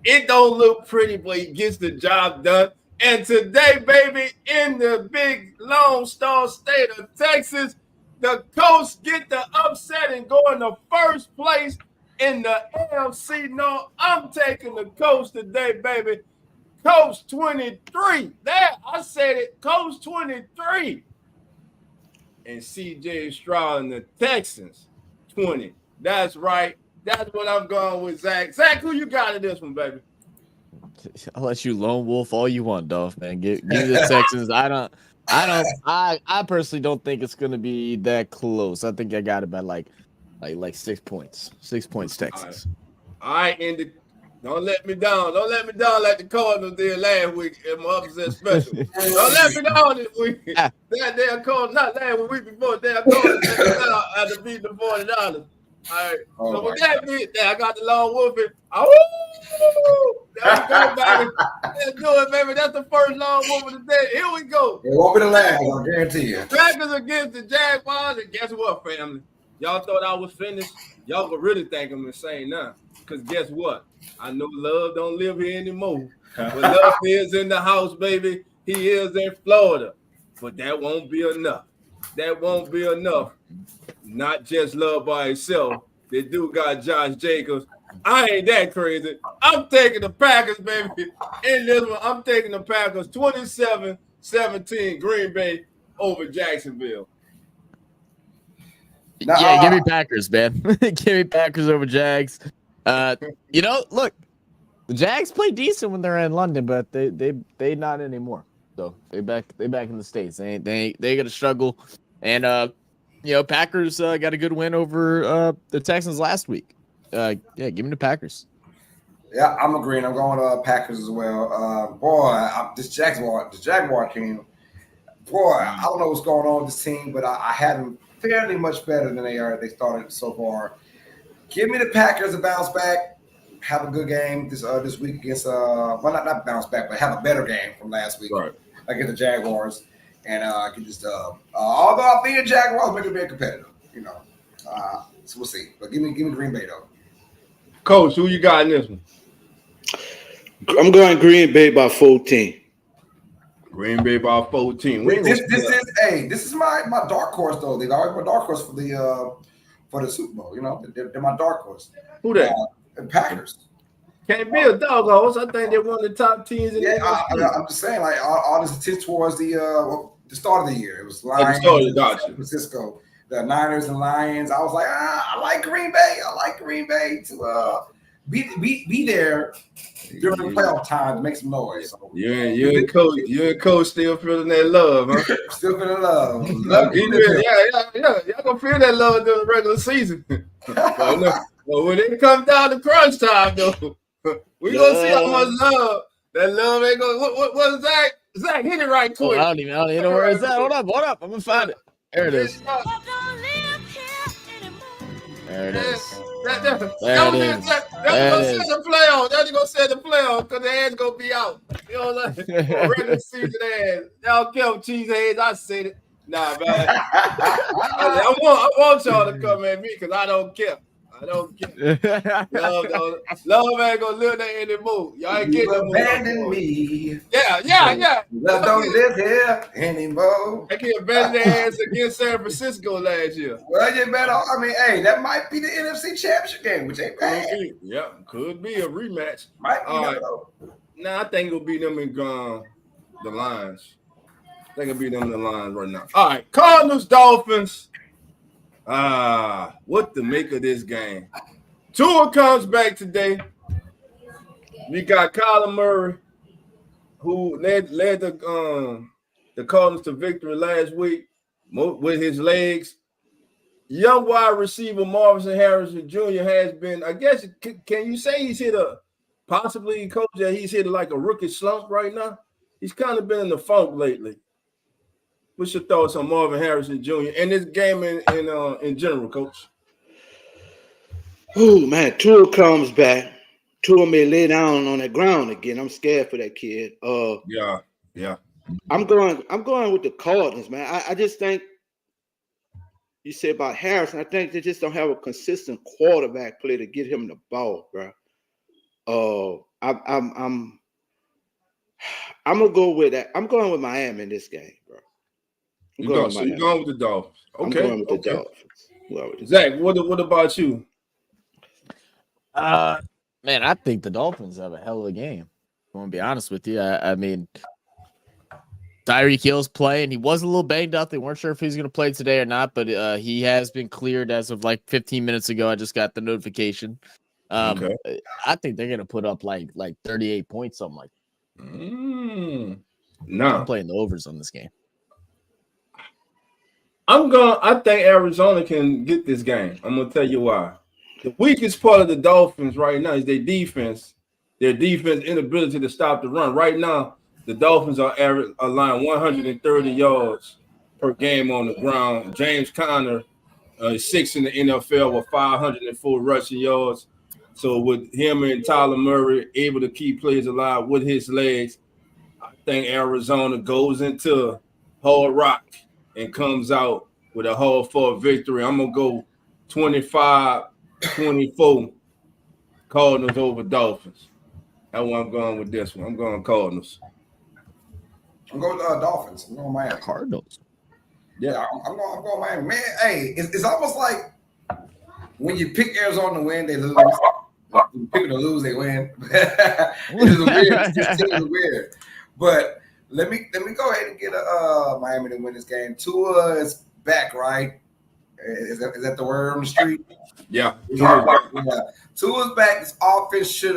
It don't look pretty, but he gets the job done. And today, baby, in the big Lone Star state of Texas, the Colts get the upset and go in the first place in the AFC North. I'm taking the Colts today, baby. Colts 23. There, I said it. Colts 23. And C.J. Stroud and the Texans 20. That's right. That's what I'm going with, Zach. Zach, who you got in this one, baby?
I'll let you lone wolf all you want, Dolph, man. Give me the Texans. I personally don't think it's gonna be that close. I think I got it by like 6 points. 6 points, Texans.
All right, Andy. Don't let me down. Don't let me down like the Cardinals did last week in my upset special. Don't let me down this week. That damn Cardinals, not last week, week before, damn Cardinals after beating the $40. All right. So with that beat, I got the long wolf. Oh, there we go, baby. Let's do it, baby. That's the first long wolf of the day. Here we go.
It won't be the last, I guarantee you.
Packers against the Jaguars, and guess what, family? Y'all thought I was finished. Y'all could really think I'm insane now. Because guess what? I know Love don't live here anymore. But Love is in the house, baby. He is in Florida. But that won't be enough. That won't be enough. Not just Love by himself. They do got Josh Jacobs. I ain't that crazy. I'm taking the Packers, baby. In this one, I'm taking the Packers 27-17 Green Bay over Jacksonville.
Yeah, give me Packers, man. Give me Packers over Jags. Look, the Jags play decent when they're in London, but they not anymore. So they back in the States. They gonna struggle. And Packers got a good win over the Texans last week. Give me the Packers.
Yeah, I'm agreeing. I'm going Packers as well. This Jaguar team. Boy, I don't know what's going on with this team, but I had them fairly much better than they started so far. Give me the Packers to bounce back, have a good game this week against not bounce back, but have a better game from last week against the Jaguars, and get this dub. Although I think the Jaguars make it very competitive, so we'll see. But give me Green Bay though.
Coach, who you got in this one?
I'm going Green Bay by 14.
Green Bay by 14.
This is my dark horse though. They've always my dark horse for the Super Bowl. They're my dark horse.
Who that?
The Packers.
Can't be a dog horse. I think they're one of the top teams in the
I'm just saying, like all this attention towards the start of the year. It was Lions, San Francisco, the Niners and Lions. I was like, I like Green Bay. I like Green Bay to be there during the playoff time to make some noise. So,
you and Coach still feeling that love, huh?
Still feeling love.
Y'all gonna feel that love during the regular season. But when it comes down to crunch time, though, we gonna see how much love that love ain't gonna. What is Zach? Zach, hit it right quick.
I don't even know where it's at. Hold up. I'm gonna find it. There it is. There it is.
That's gonna say the playoff. That's gonna say the playoff because the ass gonna be out. You know what I'm saying? Regular season ass. Y'all kill cheese heads. I said it. Nah, man. I want y'all to come at me because I don't care. I don't care. Love ain't gonna live there anymore. Y'all ain't getting no more.
Abandon me.
Yeah.
Love don't live here anymore.
I can't abandon their ass against San Francisco last year.
Well, you better. I mean, hey, that might be the NFC Championship game, which ain't bad.
Could be a rematch.
Might be.
All right. Nah, I think it'll be them in the Lions. I think it'll be them in the Lions right now. All right, Cardinals, Dolphins. What to make of this game? Tua comes back today. We got Kyler Murray, who led the Cardinals to victory last week with his legs. Young wide receiver Marvin Harrison Jr. has been, I guess, can you say he's hit he's hit like a rookie slump right now? He's kind of been in the funk lately. What's your thoughts on Marvin Harrison Jr. and this game in general, Coach?
Oh man, Tua comes back. Tua may lay down on the ground again. I'm scared for that kid.
Yeah.
I'm going with the Cardinals, man. I just think you say about Harrison. I think they just don't have a consistent quarterback play to get him the ball, bro. I'm gonna go with that. I'm going with Miami in this game, bro.
You're going with the Dolphins. Okay.
I'm going with the Dolphins.
Zach, what about you?
Man, I think the Dolphins have a hell of a game. I'm gonna be honest with you. I mean, Tyreek Hill's playing. He was a little banged up. They weren't sure if he was going to play today or not, but he has been cleared as of like 15 minutes ago. I just got the notification.
Okay.
I think they're going to put up like 38 points, something like that.
No.
I'm playing the overs on this game.
I think Arizona can get this game. I'm going to tell you why. The weakest part of the Dolphins right now is their defense. Their defense inability to stop the run. Right now, the Dolphins are allowing 130 yards per game on the ground. James Conner is sixth in the NFL with 504 rushing yards. So with him and Tyler Murray able to keep players alive with his legs, I think Arizona goes into Hard Rock and comes out with a hard-fought victory. I'm going to go 25-24 Cardinals over Dolphins. That's why I'm going with this one. I'm going Cardinals.
I'm going Dolphins. I'm going Miami.
Cardinals.
Yeah, I'm going Miami. Man, hey, it's almost like when you pick Arizona to win, they lose. When you pick them to lose, they win. This team is weird. But let me go ahead and get Miami to win this game. Tua is back, right? Is that the word on the street?
Yeah.
Tua's back. This offense should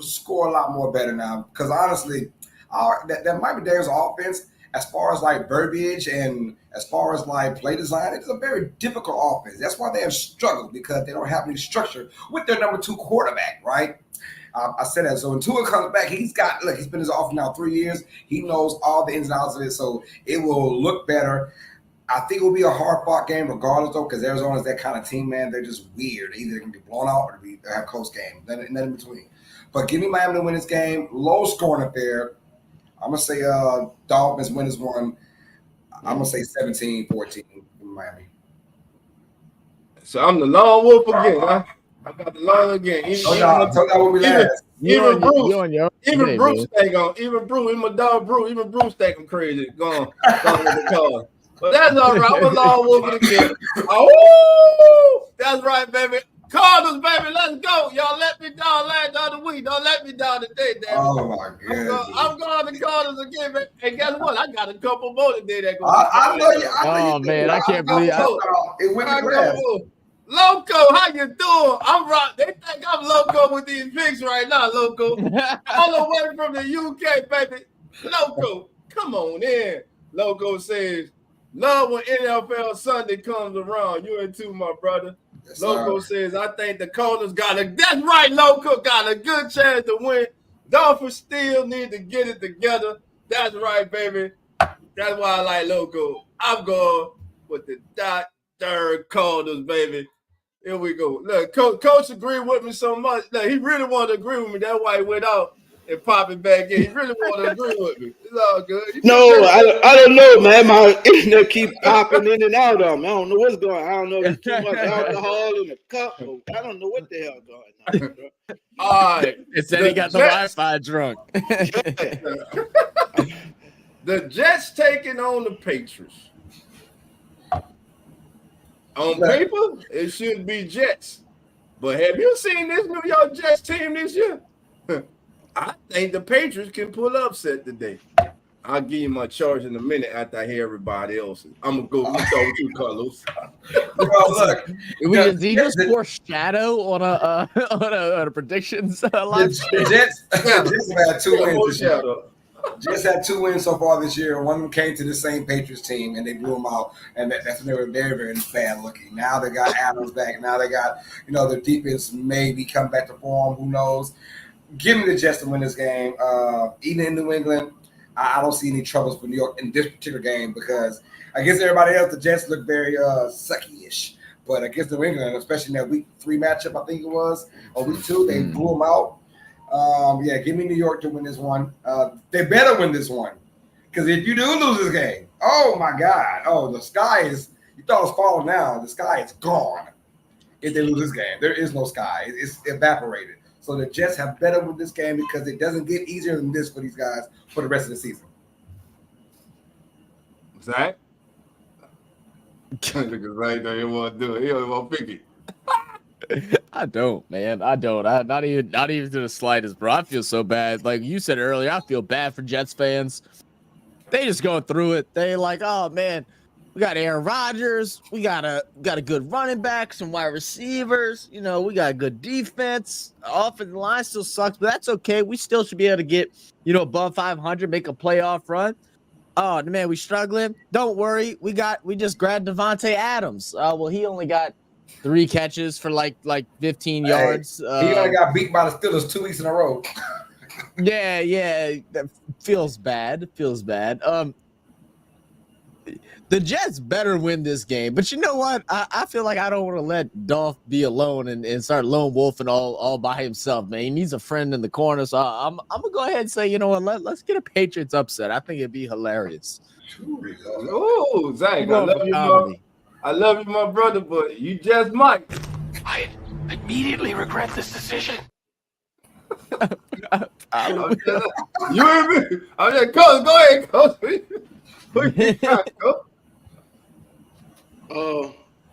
score a lot more better now. Because honestly, that Miami Davis offense, as far as like verbiage and as far as like play design, it's a very difficult offense. That's why they have struggled, because they don't have any structure with their number 2 quarterback, right? I said that. So when Tua comes back, he's been his offense now 3 years. He knows all the ins and outs of it, so it will look better. I think it will be a hard-fought game regardless, though, because Arizona is that kind of team, man. They're just weird. Either they can be blown out or they have a close game. Nothing in between. But give me Miami to win this game. Low-scoring affair. I'm going to say Dolphins win this one. I'm going to say 17-14 in Miami.
So I'm the lone wolf again, huh? I got the lone again. Even Bruce my dog Bruce, even Bruce think I'm crazy. Going with the cause. But that's all right. I'm a lone wolf again. Oh, that's right, baby. Cardinals, baby, let's go. Y'all let me down last other week. Don't let me down today, damn.
Oh my God.
I'm going to Cardinals again, man. And guess what? I got a couple more today that go.
I know you.
Oh man, I can't believe
it went the grass.
Loco, how you doing? I'm right. They think I'm loco with these picks right now, Loco. All the way from the UK, baby. Loco, come on in. Loco says, love when NFL Sunday comes around. You and too, my brother. Yes, Loco says, I think the Cardinals that's right, Loco, got a good chance to win. Dolphins still need to get it together. That's right, baby. That's why I like Loco. I'm going with the third Cardinals, baby. Here we go. Look, coach agreed with me so much. Look, he really wanted to agree with me. That's why he went out and popped it back in. He really wanted to agree with me. It's all good.
No, I don't know, man. My internet keep popping in and out of me. I don't know what's going on. I don't know if there's too much alcohol in the cup. I don't know what the hell going on, bro.
All right.
It said he got the Wi-Fi drunk.
The Jets taking on the Patriots. On paper, it should be Jets. But have you seen this New York Jets team this year? I think the Patriots can pull upset today. I'll give you my charge in a minute after I hear everybody else. I'm going to start with you, Carlos.
Look,
did he just foreshadow on a predictions live?
The Jets have had 2 wins this year. Jets had 2 wins so far this year. One of them came to the same Patriots team, and they blew them out. And that's when they were very, very bad looking. Now they got Adams back. Now they got, their defense maybe come back to form. Who knows? Give me the Jets to win this game. Even in New England, I don't see any troubles for New York in this particular game because against everybody else, the Jets look very sucky-ish. But against New England, especially in that week 3 matchup, I think it was, or week 2, they blew them out. Give me New York to win this one. They better win this one because if you do lose this game, oh my God, the sky is, you thought it was falling down, the sky is gone. If they lose this game, there is no sky, it's evaporated. So the Jets have better win this game because it doesn't get easier than this for these guys for the rest of the season.
Zach? Right there, he want to do it. He don't want to pick it.
I don't, man. I don't. Not even to the slightest, bro. I feel so bad. Like you said earlier, I feel bad for Jets fans. They just going through it. They like, oh man, we got Aaron Rodgers. We got a good running back, some wide receivers. We got a good defense. Offensive line still sucks, but that's okay. We still should be able to get, above 500, make a playoff run. Oh man, we struggling. Don't worry. We just grabbed Devontae Adams. He only got 3 catches for like 15 yards.
He only got beat by the Steelers 2 weeks in a row.
Yeah, that feels bad. The Jets better win this game, but you know what? I feel like I don't want to let Dolph be alone and start lone wolfing all by himself, man. He needs a friend in the corner, so I'm gonna go ahead and say, you know what? Let's get a Patriots upset. I think it'd be hilarious.
Oh, Zach, I love you, my brother, but you just might.
I immediately regret this decision.
You hear me? I'm just coach. Go ahead, coach.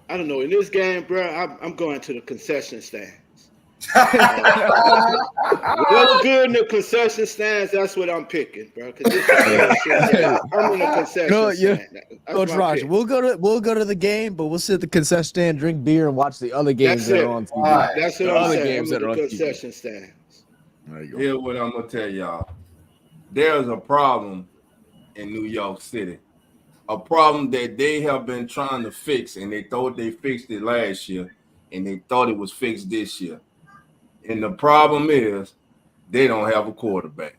I don't know. In this game, bro, I'm going to the concession stands. What's good in the concession stands? That's what I'm picking, bro. I'm in the concession stand.
Coach Roger, we'll go to the game, but we'll sit at the concession stand, drink beer, and watch the other games that are on TV.
That's what I'm saying. I'm in the concession stands.
There you go.
Here's what I'm gonna tell y'all. There's a problem in New York City. A problem that they have been trying to fix, and they thought they fixed it last year, and they thought it was fixed this year. And the problem is they don't have a quarterback.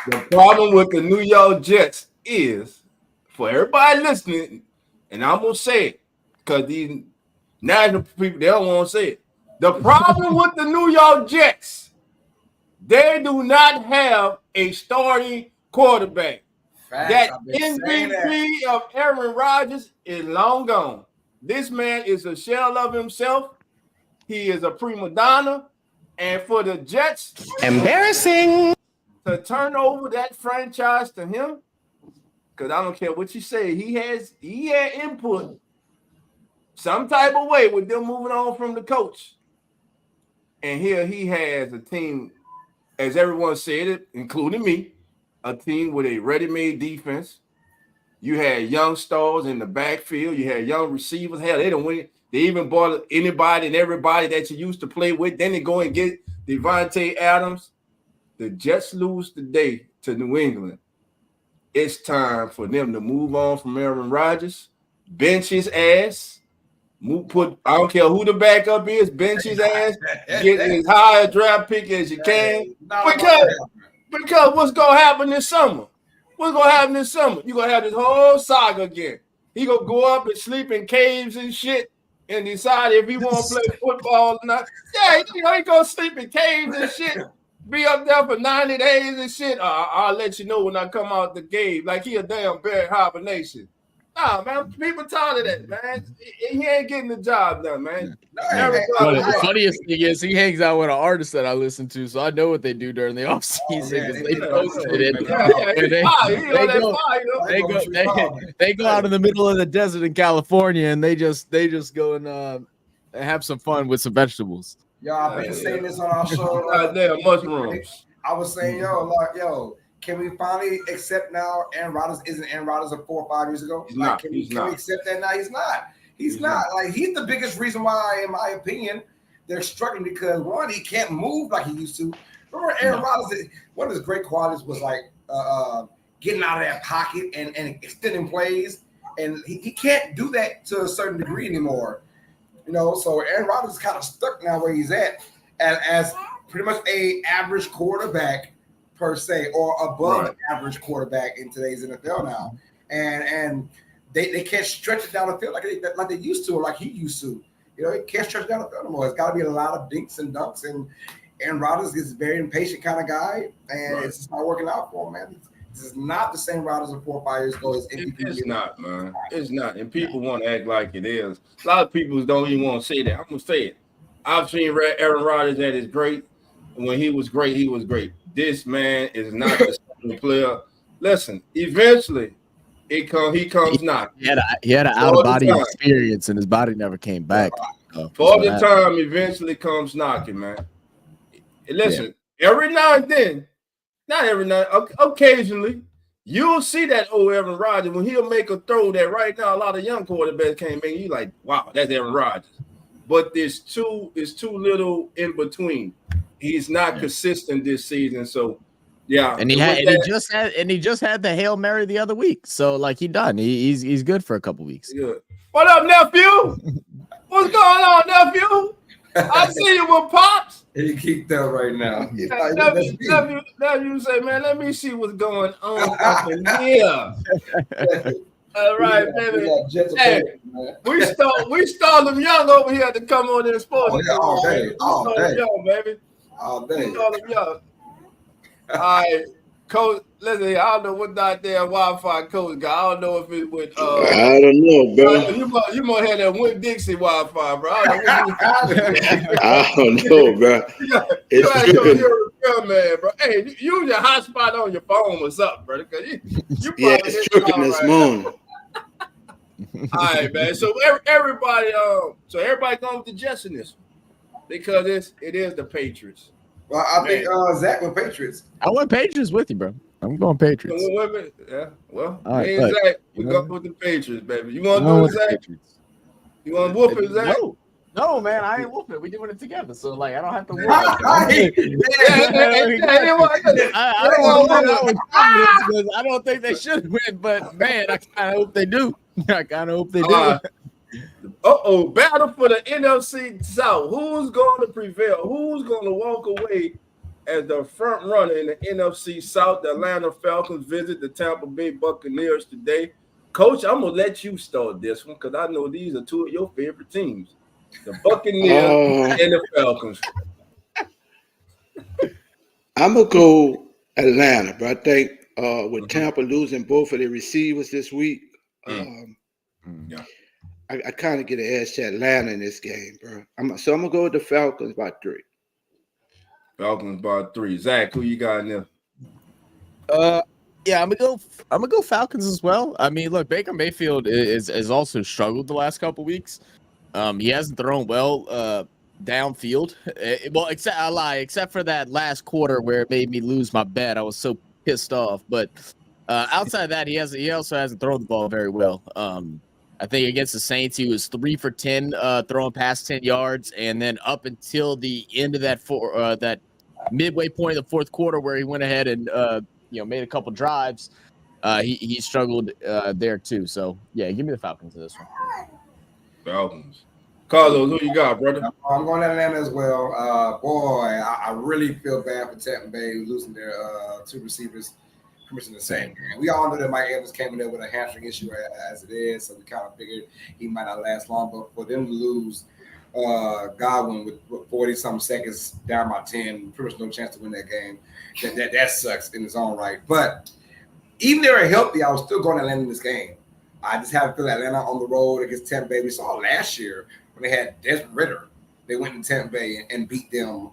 The problem with the New York Jets is, for everybody listening, and I'm going to say it because these national people, they don't want to say it. The problem with the New York Jets, they do not have a starting quarterback. That MVP of Aaron Rodgers is long gone. This man is a shell of himself. He is a prima donna. And for the Jets,
embarrassing,
to turn over that franchise to him, because I don't care what you say, he had input some type of way with them moving on from the coach. And here he has a team, as everyone said it, including me, a team with a ready-made defense. You had young stars in the backfield. You had young receivers. Hell, they didn't win. They even bought anybody and everybody that you used to play with. Then they go and get Devontae Adams. The Jets lose today to New England. It's time for them to move on from Aaron Rodgers, bench his ass, I don't care who the backup is, bench his ass, get as high a draft pick as you can. Because what's going to happen this summer? What's going to happen this summer? You're going to have this whole saga again. He going to go up and sleep in caves and shit and decide if he want to play football or not. Yeah, he go sleep in caves and shit. Be up there for 90 days and shit. I'll let you know when I come out the cave. Like he a damn bear hibernation. Nah, man, people tired of that, man. He ain't getting the job done, man.
The funniest thing is he hangs out with an artist that I listen to, so I know what they do during the off season because they posted it. They go out in the middle of the desert in California and they just go and have some fun with some vegetables.
Yo, I've been saying this on our show.
Goddamn mushrooms.
I was saying, can we finally accept now Aaron Rodgers isn't Aaron Rodgers of 4 or 5 years ago? Can we accept that now? He's not. Like, he's the biggest reason why, in my opinion, they're struggling because, one, he can't move like he used to. Remember Aaron Rodgers, one of his great qualities was like getting out of that pocket and extending plays. And he can't do that to a certain degree anymore. So Aaron Rodgers is kind of stuck now where he's at as pretty much a average quarterback per se, or above average quarterback in today's NFL now. And they can't stretch it down the field like they used to, or like he used to. He can't stretch it down the field anymore. It's got to be a lot of dinks and dunks. And Aaron Rodgers is a very impatient kind of guy, and it's just not working out for him, man. This is not the same Rodgers of 4 or 5 years ago.
It's not, man. It's not. And people want to act like it is. A lot of people don't even want to say that. I'm going to say it. I've seen Aaron Rodgers at his great. When he was great, he was great. This man is not the same player. Listen, eventually, he comes knocking.
He had an out-of-body experience, and his body never came back.
For the time, eventually comes knocking, man. And listen, every now and then, not every night, occasionally, you'll see that old Aaron Rodgers when he'll make a throw that right now a lot of young quarterbacks can't make. You like, wow, that's Aaron Rodgers. But it's too little in between. He's not consistent this season, so yeah.
And he just had the Hail Mary the other week, so like he's good for a couple weeks.
Good. What up, nephew? What's going on, nephew? I see you with pops.
He keep that right now.
Nephew say, man, let me see what's going on up in here. All right, baby. Hey, we start them young over here to come on in sports.
All day.
Young, baby.
All day.
We start them young. All right, Coach. Listen, I don't know what that damn Wi-Fi coach got. I don't know if it would.
I don't know, bro.
You might have that Win Dixie Wi-Fi, bro.
I don't know, bro.
You gotta go real man, bro. Hey, use your hotspot on your phone or something, brother. You
it's tripping this morning.
All right, man. So everybody going with the Jets in this one because it is the Patriots.
Well, I think Zach went Patriots.
I went Patriots with you, bro. I'm going Patriots.
Yeah. Well,
right,
Zach, we go with the Patriots, baby. You want to do it, Zach? Patriots. You want to whoop it, Zach?
No, man, I ain't whooping it. We doing it together, so like I don't have to whoop I don't think they should win, but man, I kind of hope they do.
Battle for the NFC South. Who's going to prevail? Who's going to walk away as the front runner in the NFC South? The Atlanta Falcons visit the Tampa Bay Buccaneers today. Coach, I'm going to let you start this one because I know these are two of your favorite teams. The Buccaneers and the Falcons.
I'm going to go Atlanta, but I think with Tampa losing both of their receivers this week, I kind of get an edge to Atlanta in this game, bro. So I'm going to go with the Falcons by 3.
Falcons by 3. Zach, who you got in there?
Yeah, I'm gonna go Falcons as well. I mean, look, Baker Mayfield is also struggled the last couple weeks. He hasn't thrown well downfield. Except for that last quarter where it made me lose my bet. I was so pissed off. But outside of that, he also hasn't thrown the ball very well. I think against the Saints, he was 3 for 10 throwing past 10 yards, and then up until the end of that midway point of the fourth quarter where he went ahead and made a couple drives, he struggled there too. So yeah, give me the Falcons in this one.
Falcons. Carlos, who you got, brother?
I'm going to Atlanta as well. Boy, I really feel bad for Tampa Bay losing their 2 receivers pretty much in the same game. We all know that Mike Evans came in there with a hamstring issue as it is, so we kind of figured he might not last long. But for them to lose Godwin with 40-something seconds down by 10, pretty much no chance to win that game, that sucks in its own right. But even if they were healthy, I was still going to Atlanta in this game. I just had to feel Atlanta on the road against Tampa Bay. We saw last year when they had Desmond Ridder. They went to Tampa Bay and beat them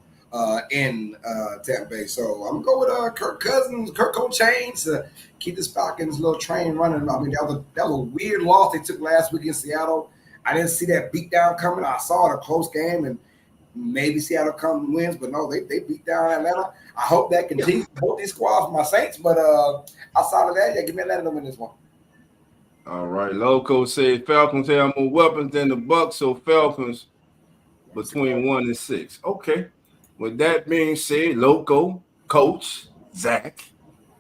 in Tampa Bay. So I'm going to go with Kirk Cousins, Kirk Chains to keep this Falcons little train running. I mean, that was a weird loss they took last week in Seattle. I didn't see that beatdown coming. I saw it a close game, and maybe Seattle wins, but no, they beat down Atlanta. I hope that continues. Both these squads for my Saints, but outside of that, yeah, give me Atlanta to win this one.
All right, Loco said Falcons have more weapons than the Bucs, so Falcons between 1 and 6. Okay. With that being said, Loco, Coach, Zach,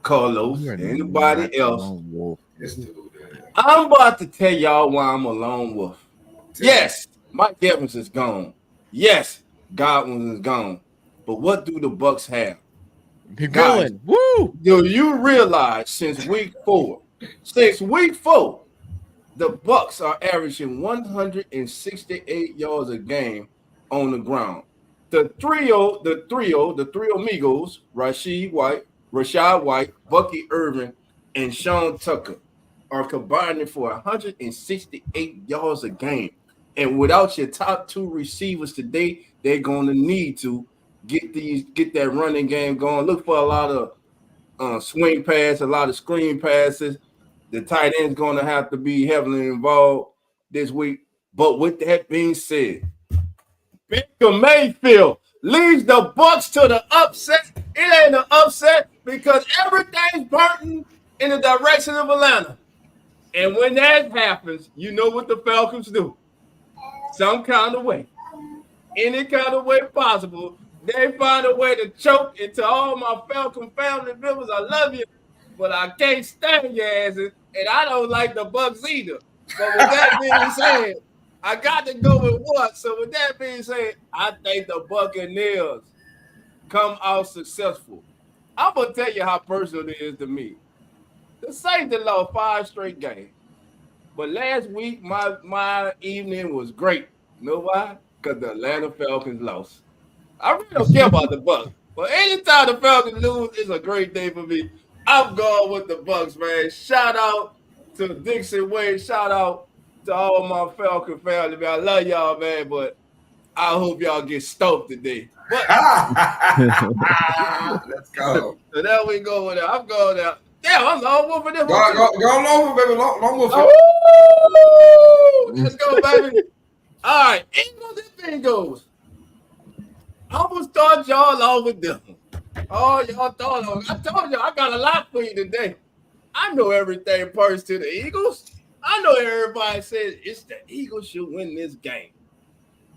Carlos, anybody else, I'm about to tell y'all why I'm a lone wolf. Yes, Mike Evans is gone. Yes, Godwin is gone. But what do the Bucs have?
Keep going. Woo!
Do you realize since week 4, the Bucs are averaging 168 yards a game on the ground. The trio amigos, Rashad White, Bucky Irvin, and Sean Tucker are combining for 168 yards a game. And without your top 2 receivers today, they're going to need to get that running game going. Look for a lot of swing pass, a lot of screen passes. The tight end's going to have to be heavily involved this week. But with that being said, Baker Mayfield leads the Bucs to the upset. It ain't an upset because everything's burning in the direction of Atlanta. And when that happens, you know what the Falcons do. Some kind of way, any kind of way possible, they find a way to choke into all my Falcon family members. I love you, but I can't stand your asses, and I don't like the Bucs either. But with that being said, I got to go with what? So with that being said, I think the Buccaneers come out successful. I'm going to tell you how personal it is to me. The Saints lost 5 straight games. But last week, my evening was great. You know why? Because the Atlanta Falcons lost. I really don't care about the Bucs. But anytime the Falcons lose, it's a great day for me. I'm going with the Bucs, man. Shout out to Dixon Wade. Shout out to all my Falcon family, man. I love y'all, man, but I hope y'all get stoked today. But
let's go.
So there we go with that. I'm going there. Damn, I'm long wolf for this.
Go long wolf, baby. Long wolf.
Let's go, baby. All right. Bengals. I'm going to start y'all off with them. Oh, y'all thought I told y'all I got a lot for you today. I know everything pertains to the Eagles. I know everybody says it's the Eagles should win this game.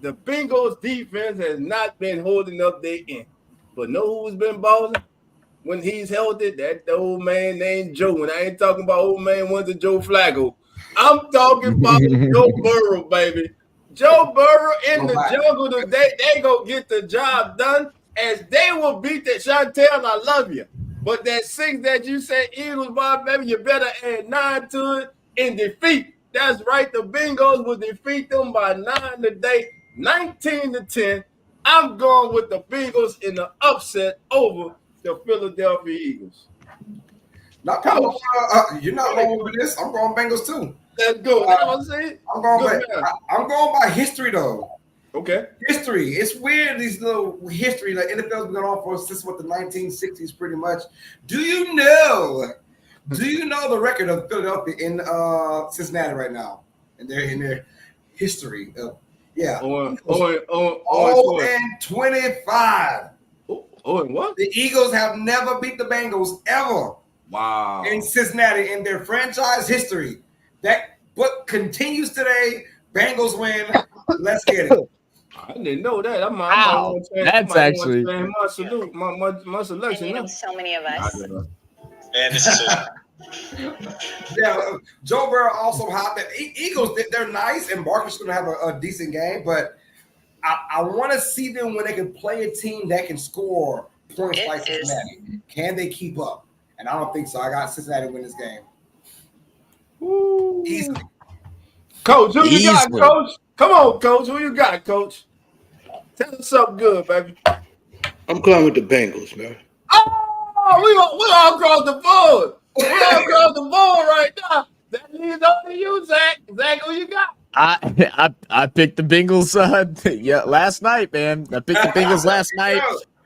The Bengals defense has not been holding up their end. But know who's been balling? When he's healthy, that old man named Joe. And I ain't talking about old man ones of Joe Flacco. I'm talking about Joe Burrow, baby. Joe Burrow in the jungle today, they go get the job done as they will beat that. Chantel, I love you. But that 6 that you said Eagles, Bob, baby, you better add 9 to it in defeat. That's right. The Bengals will defeat them by 9 today, 19-10. I'm going with the Bengals in the upset over the Philadelphia Eagles.
You're not going with this. I'm going Bengals too.
Let's go. That's what I'm saying.
I'm going by history though.
Okay.
History. It's weird, these little history. Like NFL's been going on for since the 1960s, pretty much. Do you know the record of Philadelphia in Cincinnati right now? And they're in their history of 25.
Oh, and what?
The Eagles have never beat the Bengals ever.
Wow.
In Cincinnati in their franchise history. That book continues today. Bengals win. Let's get it.
I didn't know that.
That's actually
my salute, my selection.
And so many of us.
Man, this is
Yeah, Joe Burrow also hot. That Eagles, they're nice, and Barker's going to have a decent game, but I want to see them when they can play a team that can score points like Cincinnati. Can they keep up? and I don't think so. I got Cincinnati win this game.
Woo.
Easily.
Coach, who you got,
Easily.
Coach? Come on, Coach. Who you got, Coach? Tell us something good, baby.
I'm going with the Bengals, man.
Oh, we all across the board. We all across the board right now. That leads on to you, Zach. Zach, who you got?
I picked the Bengals last night, man. I picked the Bengals last night.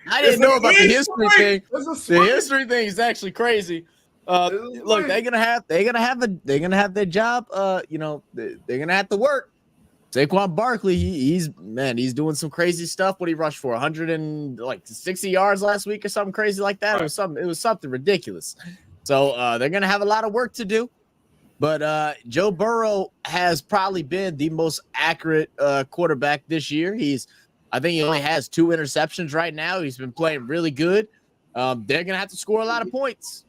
I didn't know about the history thing. The history thing is actually crazy. Look, they're gonna have their job. They're gonna have to work. Saquon Barkley, he's doing some crazy stuff. What he rushed for 160 yards last week or something crazy like that. Right. It was something ridiculous. So they're gonna have a lot of work to do. But Joe Burrow has probably been the most accurate quarterback this year. I think he only has 2 interceptions right now. He's been playing really good. They're gonna have to score a lot of points.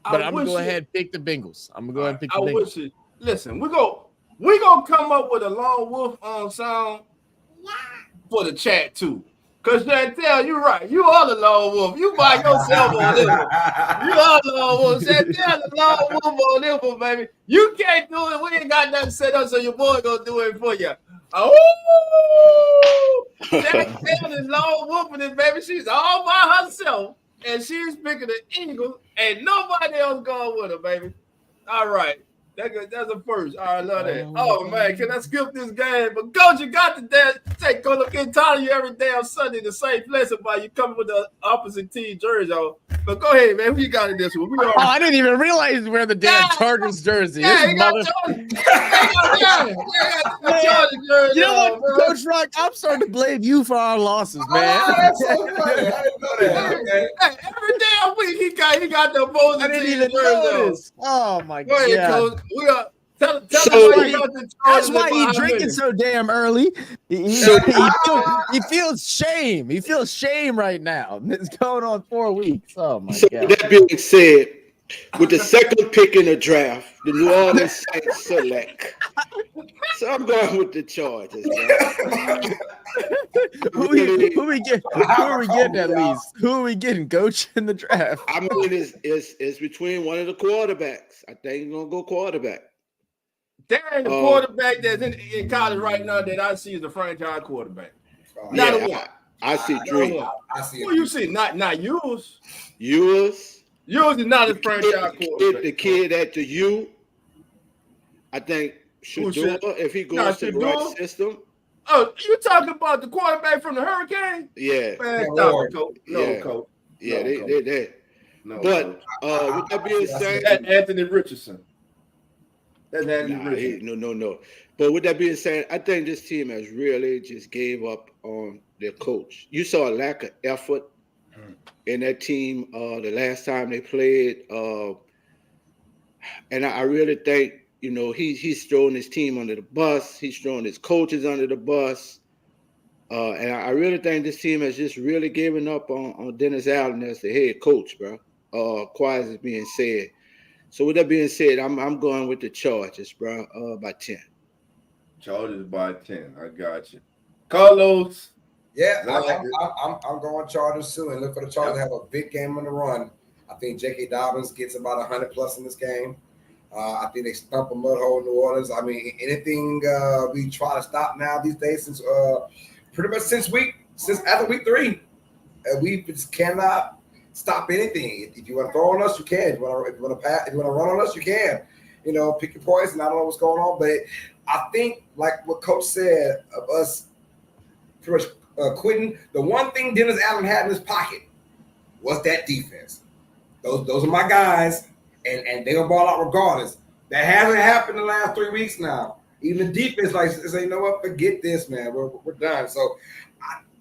But I'm gonna go ahead and pick the Bengals. I'm gonna go ahead and pick the Bengals.
Listen, we're gonna come up with a lone wolf sound for the chat too. Cause Chantel, you're right. You are the lone wolf. You by yourself on this one. You are the lone wolf. Chantel, the lone wolf on this one, baby. You can't do it. We ain't got nothing set up, so your boy gonna do it for you. Oh, Chantel is lone wolfing this, baby. She's all by herself, and she's picking the Eagles, and nobody else going with her, baby. All right. That's a first. I love that. Oh, man, can I skip this game? But, Coach, you got to take Coach and tired of you every damn Sunday, the same lesson by you coming with the opposite team jersey on. But go ahead, man. Who you got in this one?
I didn't even realize you wear the damn Chargers jersey.
Yeah, you got Chargers jersey.
You know what, Coach Rock? I'm starting to blame you for our losses, man.
That's so funny. I didn't know that. Okay.
Hey, every damn week he got the opposing
I didn't
team
even notice. Oh, my God.
Go ahead, Coach. We are. Tell
That's why he's drinking so damn early. He feels shame. He feels shame right now. It's going on 4 weeks. Oh my God.
That being said, with the second pick in the draft, the New Orleans Saints select. So I'm going with the Chargers.
Who are we getting at least? Who are we getting, Coach, in the draft?
I mean, it's between one of the quarterbacks. I think he's gonna go quarterback.
There ain't the quarterback that's in college right now that I see as a franchise quarterback. Not a one.
I see three.
I see
Who you see? Not yours.
Yours.
Yours is not a franchise quarterback.
The kid at the U. I think Shador, if he goes to the right system.
Oh, you talking about the quarterback from the Hurricane?
Yeah.
Man, stop it, Coach. No, Coach.
Yeah, they. No, but with that being said,
that's Anthony Richardson.
No. But with that being said, I think this team has really just gave up on their coach. You saw a lack of effort in that team the last time they played, and I really think he's throwing his team under the bus. He's throwing his coaches under the bus, and I really think this team has just really given up on Dennis Allen as the head coach, bro. Quiet as being said. So with that being said, I'm going with the Chargers, bro, by 10.
Chargers by 10. I got you. Carlos.
Yeah, I'm going Chargers too, and look for the Chargers to have a big game on the run. I think J.K. Dobbins gets about 100 plus in this game. I think they stump a mud hole in New Orleans. I mean, anything we try to stop now these days since pretty much since after week 3, we just cannot stop anything. If you want to throw on us, you can. If you want to pass, if you want to run on us, you can. Pick your poison. I don't know what's going on, but I think like what Coach said of us pretty much quitting. The one thing Dennis Allen had in his pocket was that defense. Those are my guys, and they're gonna ball out regardless. That hasn't happened the last 3 weeks now. Even the defense like say, you know what, forget this, man. We're done. So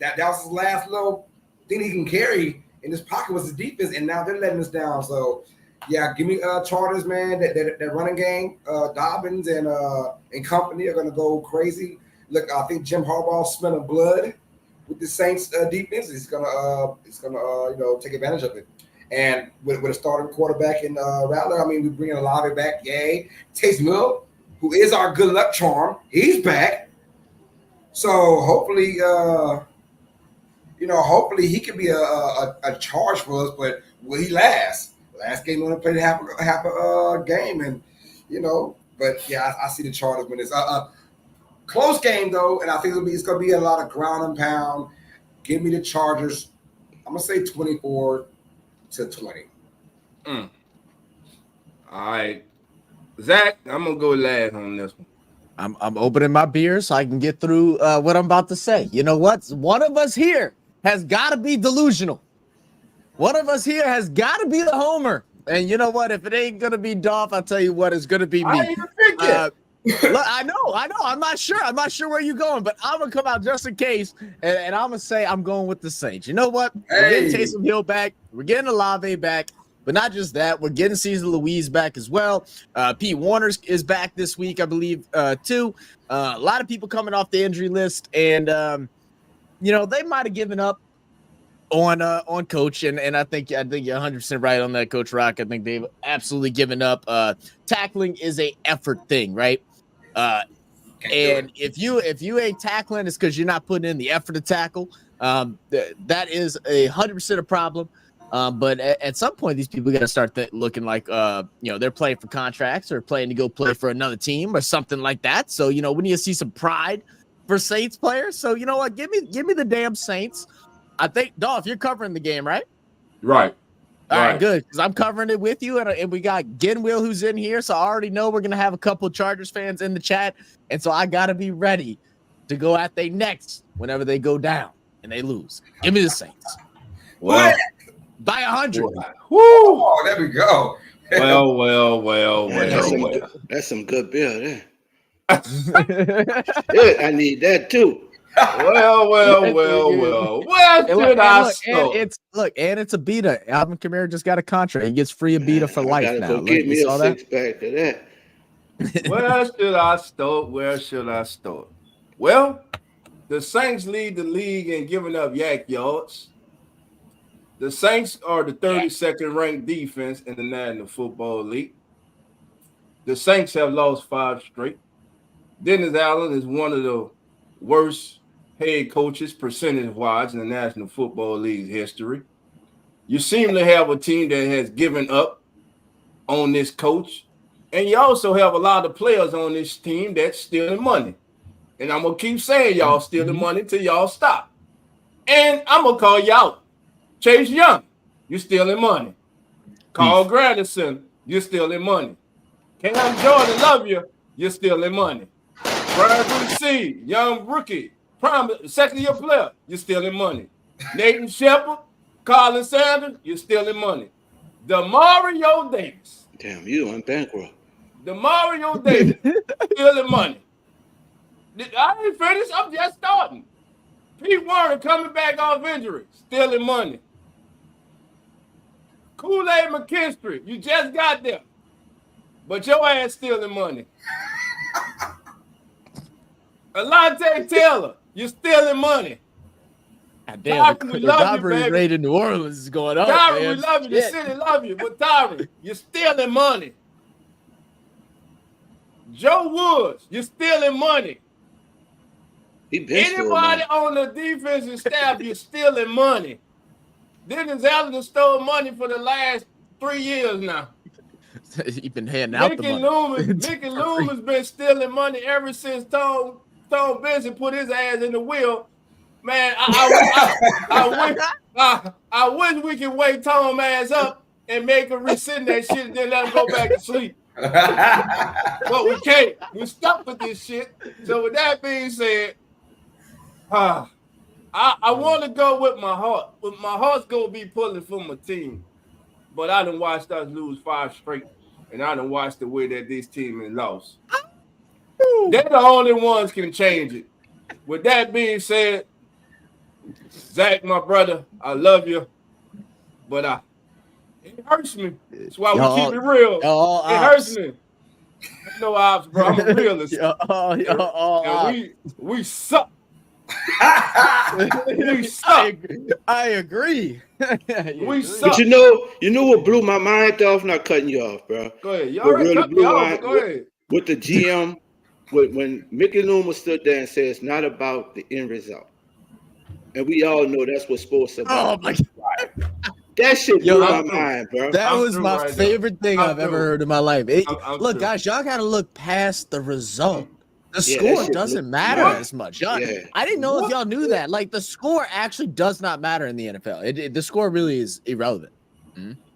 that was his last little thing he can carry in his pocket was his defense, and now they're letting us down. So, yeah, give me Chargers, man. That running game, Dobbins and company are going to go crazy. Look, I think Jim Harbaugh's smelling blood with the Saints defense. He's gonna take advantage of it. And with a starting quarterback in Rattler, I mean, we bring Olave back. Yay, Taysom Hill, who is our good luck charm, he's back. So hopefully. hopefully he could be a charge for us. But will he last? Last game, we only played half a game, and But yeah, I see the Chargers win this. Close game though, and I think it's gonna be a lot of ground and pound. Give me the Chargers. I'm gonna say 24-20.
All right, Zach, I'm gonna go last on this one.
I'm opening my beer so I can get through what I'm about to say. You know what? One of us here has got to be delusional. One of us here has got to be the homer. And you know what? If it ain't gonna be Dolph, I'll tell you what, it's gonna be me.
I ain't pick it.
Look, I know. I'm not sure. I'm not sure where you're going, but I'm gonna come out just in case, and I'm gonna say I'm going with the Saints. You know what? We're getting Taysom Hill back. We're getting Olave back. But not just that, we're getting Cesar Louise back as well. Pete Warner is back this week, I believe, too. A lot of people coming off the injury list, and they might have given up on Coach, and I think you're 100% right on that, Coach Rock. I think they've absolutely given up. Tackling is a effort thing, right? And if you ain't tackling, it's because you're not putting in the effort to tackle. That is 100% a problem. But at some point, these people got to start looking like, they're playing for contracts or playing to go play for another team or something like that. So, we need to see some pride for Saints players. So, you know what? Give me the damn Saints. I think, Dolph, you're covering the game, right?
Right.
All right, good. Because I'm covering it with you. And we got Genwill who's in here. So I already know we're going to have a couple of Chargers fans in the chat. And so I got to be ready to go at they necks whenever they go down and they lose. Give me the Saints.
Well,
by 100.
Woo!
Oh, there we go.
Well.
That's some good beer there. Good, I need that too.
Well. Where should I start?
And it's a beta. Alvin Kamara just got a contract. He gets free a beta for life now.
Go get me a 6-pack of that.
Where should I start? Well, the Saints lead the league in giving up yak yards. The Saints are the 32nd ranked defense in the National Football League. The Saints have lost 5 straight. Dennis Allen is one of the worst head coaches percentage-wise in the National Football League's history. You seem to have a team that has given up on this coach, and you also have a lot of players on this team that's stealing money. And I'm going to keep saying y'all stealing money till y'all stop. And I'm going to call you out. Chase Young, you're stealing money. Carl Granderson, you're stealing money. Cam Jordan, love you, you're stealing money. Brian Brucey, young rookie, second-year player, you're stealing money. Nathan Shepard, Colin Sanders, you're stealing money. DeMario Davis.
Damn, you on bankrupt.
DeMario Davis, stealing money. I ain't finished, I'm just starting. Pete Warner coming back off injury, stealing money. Kool-Aid McKinstry, you just got there, but your ass stealing money. Alontae Taylor, you're stealing money.
Damn, the robbery rate in New Orleans is going up.
Tyron,
man.
we love you. The city love you, but Tyron, you're stealing money. Joe Woods, you're stealing money. Anybody on the defensive staff, you're stealing money. Dennis Allen stole money for the last 3 years now.
He's been handing out the money.
Mickey Loomis been stealing money ever since Tom Benson put his ass in the wheel. Man, I wish we could wake Tom ass up and make him rescind that shit and then let him go back to sleep. But we can't. We're stuck with this shit. So with that being said, I want to go with my heart. But my heart's going to be pulling for my team. But I done watched us lose 5 straight. And I done watched the way that this team has lost. They're the only ones can change it. With that being said, Zach, my brother, I love you. But it hurts me. That's why we keep it real. It hurts me. No ops, bro. I'm a realist. We suck. We suck.
I agree.
We suck.
But you know what blew my mind off? Not cutting you off, bro.
Go ahead. You already cut me off. Go ahead.
With the GM, when Mickey Loomis stood there and said it's not about the end result. And we all know that's what sports are
Oh
about.
my
That shit
Yo,
blew my
I'm through.
mind, bro.
That
I'm
was
through
my
right now.
favorite thing
I'm
I've ever
through.
heard in my life.
I'm
Look,
through.
guys, y'all got to look past the result. The
Yeah, that
score
shit blew
doesn't
my
matter
mind.
as much.
Yeah.
I didn't know if
What?
y'all knew that. Like, the score actually does not matter in the NFL. The score really is irrelevant.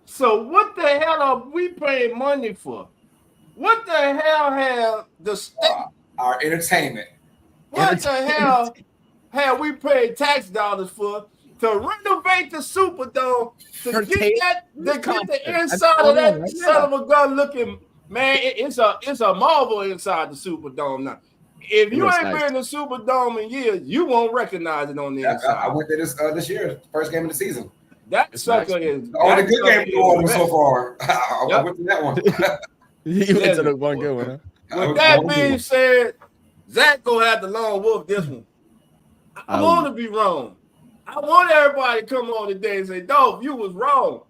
So what the hell are we paying money for? What the hell have the state?
Our entertainment.
What the hell have we paid tax dollars for to renovate the Superdome to get the inside of that son of a gun looking man? It's a marvel inside the Superdome now. If you ain't been in the Superdome in years, you won't recognize it on the inside.
I went there this year, first game of the season.
That sucker is
the only good game in Orleans so far. I went to that one.
You went to the one good one, huh?
With that being said, Zach gonna have to lone wolf this one. I want to be wrong. I want everybody to come on today and say, "Dog, you was wrong."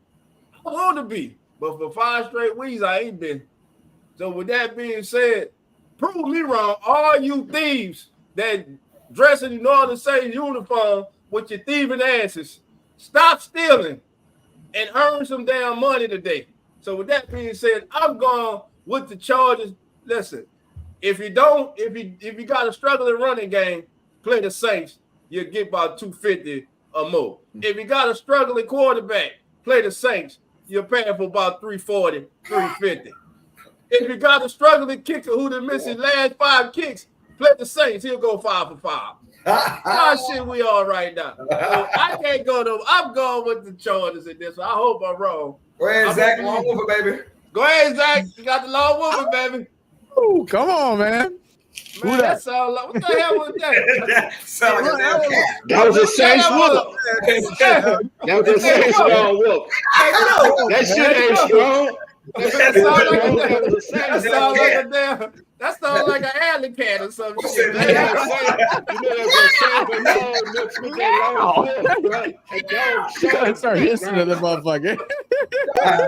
I want to be, but for 5 straight weeks, I ain't been. So with that being said, prove me wrong. All you thieves that dress in all the same uniform with your thieving asses, stop stealing and earn some damn money today. So with that being said, I'm going with the Chargers. Listen, if you got a struggling running game, play the Saints. You'll get about 250 or more. If you got a struggling quarterback, play the Saints. You're paying for about 340, 350. If you got a struggling kicker who done missed his last 5 kicks, play the Saints. He'll go 5 for 5. How shit we are right now. So I can't go to. I'm going with the Chargers in this one. I hope I'm wrong.
Go ahead, Zach. Long over, baby.
Go ahead, Zach. You got the long woman, baby.
Oh, come on, man.
Man, that sound like, what the hell was that?
That was a Saints whoop. That was a Saints whoop. That shit ain't strong.
That sounds like an alley cat or some shit.
Start listening to the motherfucker.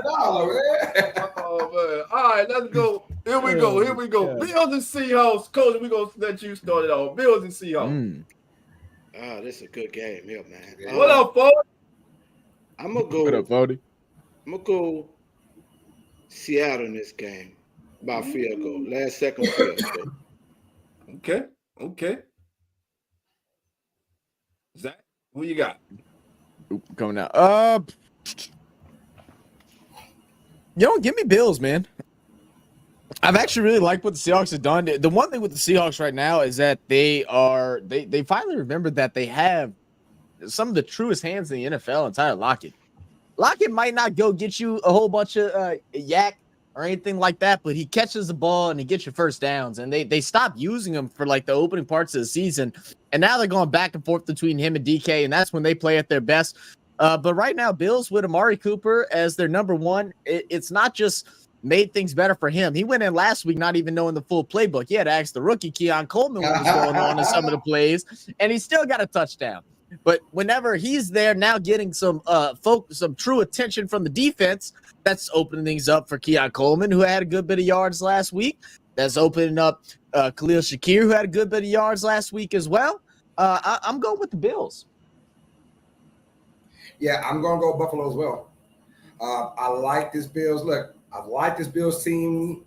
Oh man! All right, let's go. Here we go. Bills and Seahawks. Coach, we gonna let you start it off. Bills and Seahawks.
Oh, this is a good game here, man.
What up, folks?
I'm gonna go.
What up, Bodie?
I'm gonna go Seattle in this game by field goal. Last second field goal.
Okay. Zach, who you got?
Coming out. Give me Bills, man. I've actually really liked what the Seahawks have done. The one thing with the Seahawks right now is that they finally remembered that they have some of the truest hands in the NFL and Tyler Lockett. Lockett might not go get you a whole bunch of yak or anything like that, but he catches the ball and he gets your first downs. And they stopped using him for like the opening parts of the season. And now they're going back and forth between him and DK, and that's when they play at their best. But right now, Bills with Amari Cooper as their number one, it's not just made things better for him. He went in last week not even knowing the full playbook. He had to ask the rookie, Keon Coleman, what was going on in some of the plays, and he still got a touchdown. But whenever he's there now getting some true attention from the defense, that's opening things up for Keon Coleman, who had a good bit of yards last week. That's opening up Khalil Shakir, who had a good bit of yards last week as well. I'm going with the Bills.
Yeah, I'm going to go Buffalo as well. I like this Bills. Look, I like this Bills team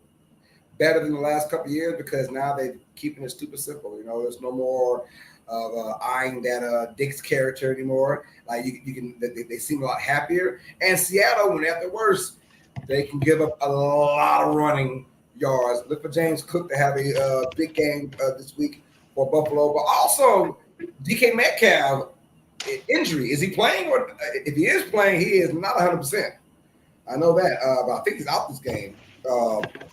better than the last couple of years because now they're keeping it stupid simple. You know, there's no more of eyeing that Dick's character anymore. Like you can, they seem a lot happier. And Seattle, when they're at their worst, they can give up a lot of running yards. Look for James Cook to have a big game this week for Buffalo, but also DK Metcalf injury. Is he playing? Or if he is playing, he is not 100%. I know that, but I think he's out this game.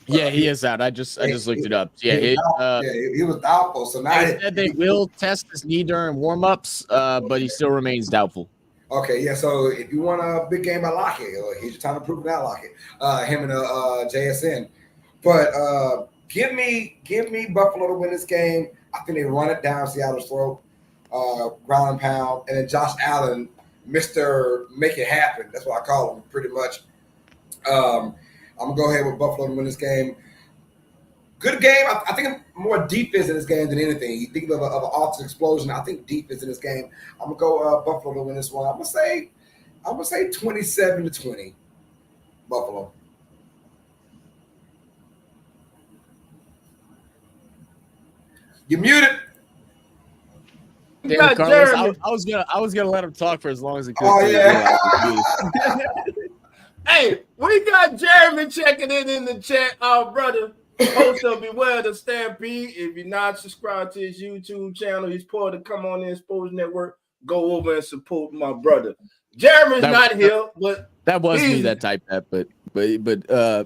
Yeah, he is out. I just looked it up. Yeah,
he was doubtful. So now
they will test his knee during warmups, but he still remains doubtful.
Okay, yeah. So if you want a big game by Lockett, here's your time to prove that Lockett. Him and JSN. But give me Buffalo to win this game. I think they run it down Seattle's throat, ground and pound, and then Josh Allen, Mr. Make It Happen. That's what I call him, pretty much. I'm gonna go ahead with Buffalo to win this game. Good game. I think more defense in this game than anything. You think of an offensive explosion. I think defense in this game. I'm gonna go Buffalo to win this one. I'm gonna say 27-20. Buffalo. You're muted.
Damn, Carlos, I was gonna let him talk for as long as he could.
Oh yeah.
Hey, we got Jeremy checking in the chat, our brother. Host of Beware the Stampede. If you're not subscribed to his YouTube channel, he's part of Come On In Sports Network. Go over and support my brother. Jeremy's not here, but
that was me that typed that, but yeah,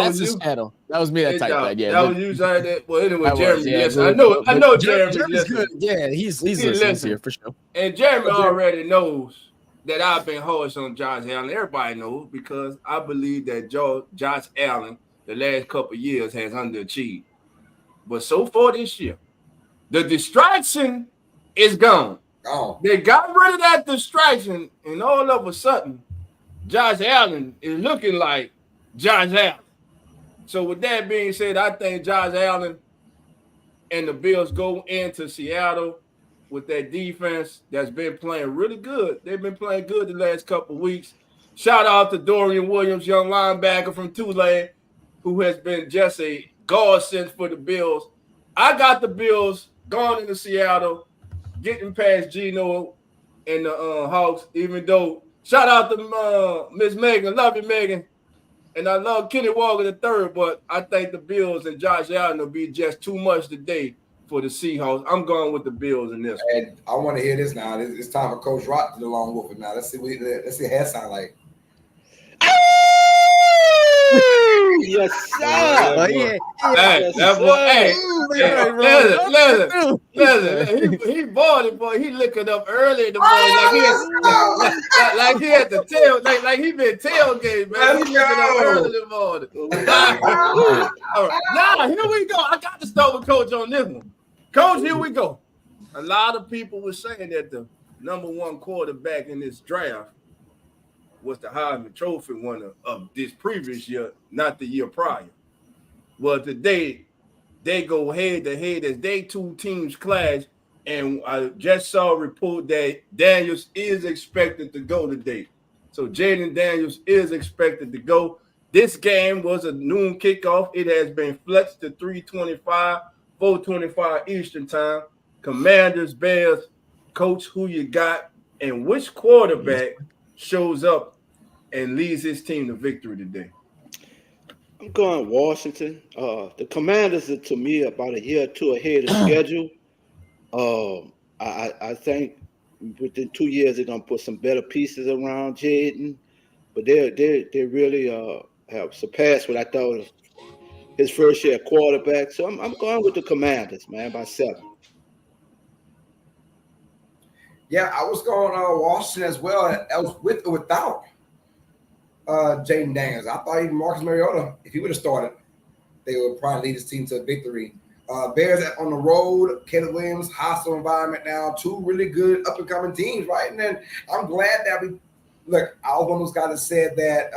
that's his channel. That was me that typed that. Yeah,
that was you saying that. Well, anyway, Jeremy, yes, I know Jeremy's
good. Yeah, he's listening here for sure.
And Jeremy already knows that I've been harsh on Josh Allen. Everybody knows because I believe that Josh Allen the last couple of years has underachieved. But so far this year, the distraction is gone.
Oh.
They got rid of that distraction, and all of a sudden, Josh Allen is looking like Josh Allen. So with that being said, I think Josh Allen and the Bills go into Seattle with that defense that's been playing really good. They've been playing good the last couple of weeks. Shout out to Dorian Williams, young linebacker from Tulane, who has been just a godsend for the Bills. I got the Bills going into Seattle, getting past Geno and the Hawks, even though shout out to Miss Megan. Love you, Megan. And I love Kenny Walker III, but I think the Bills and Josh Allen will be just too much today for the Seahawks. I'm going with the Bills in this one.
And I want to hear this now. It's time for Coach Rock to do the long wolf now. Let's see what it sound like.
Yes, sir.
Listen. He bought it, boy. He looking up early in the morning, like he had the tail, like he been tailgate, man. He looking up early in the morning. All right. Now here we go. I got to start with Coach on this one. Coach, here we go. A lot of people were saying that the number one quarterback in this draft was the Heisman Trophy winner of this previous year, not the year prior. Well, today they go head to head as they two teams clash, and I just saw a report that Daniels is expected to go today. So Jaden Daniels is expected to go. This game was a noon kickoff. It has been flexed to 3:25, 4:25 Eastern time. Commanders, Bears, Coach, who you got, and which quarterback shows up and leads his team to victory today?
I'm going Washington. The Commanders are, to me, about a year or two ahead of schedule. I think within 2 years they're gonna put some better pieces around Jaden, but they really have surpassed what I thought of his first year quarterback. So I'm going with the Commanders, man, by 7.
Yeah, I was going Washington as well. I was with or without Jaden Daniels. I thought even Marcus Mariota, if he would have started, they would probably lead his team to a victory. Bears on the road, Caleb Williams, hostile environment now, 2 really good up-and-coming teams, right? And then I'm glad that I was one of those guys that said that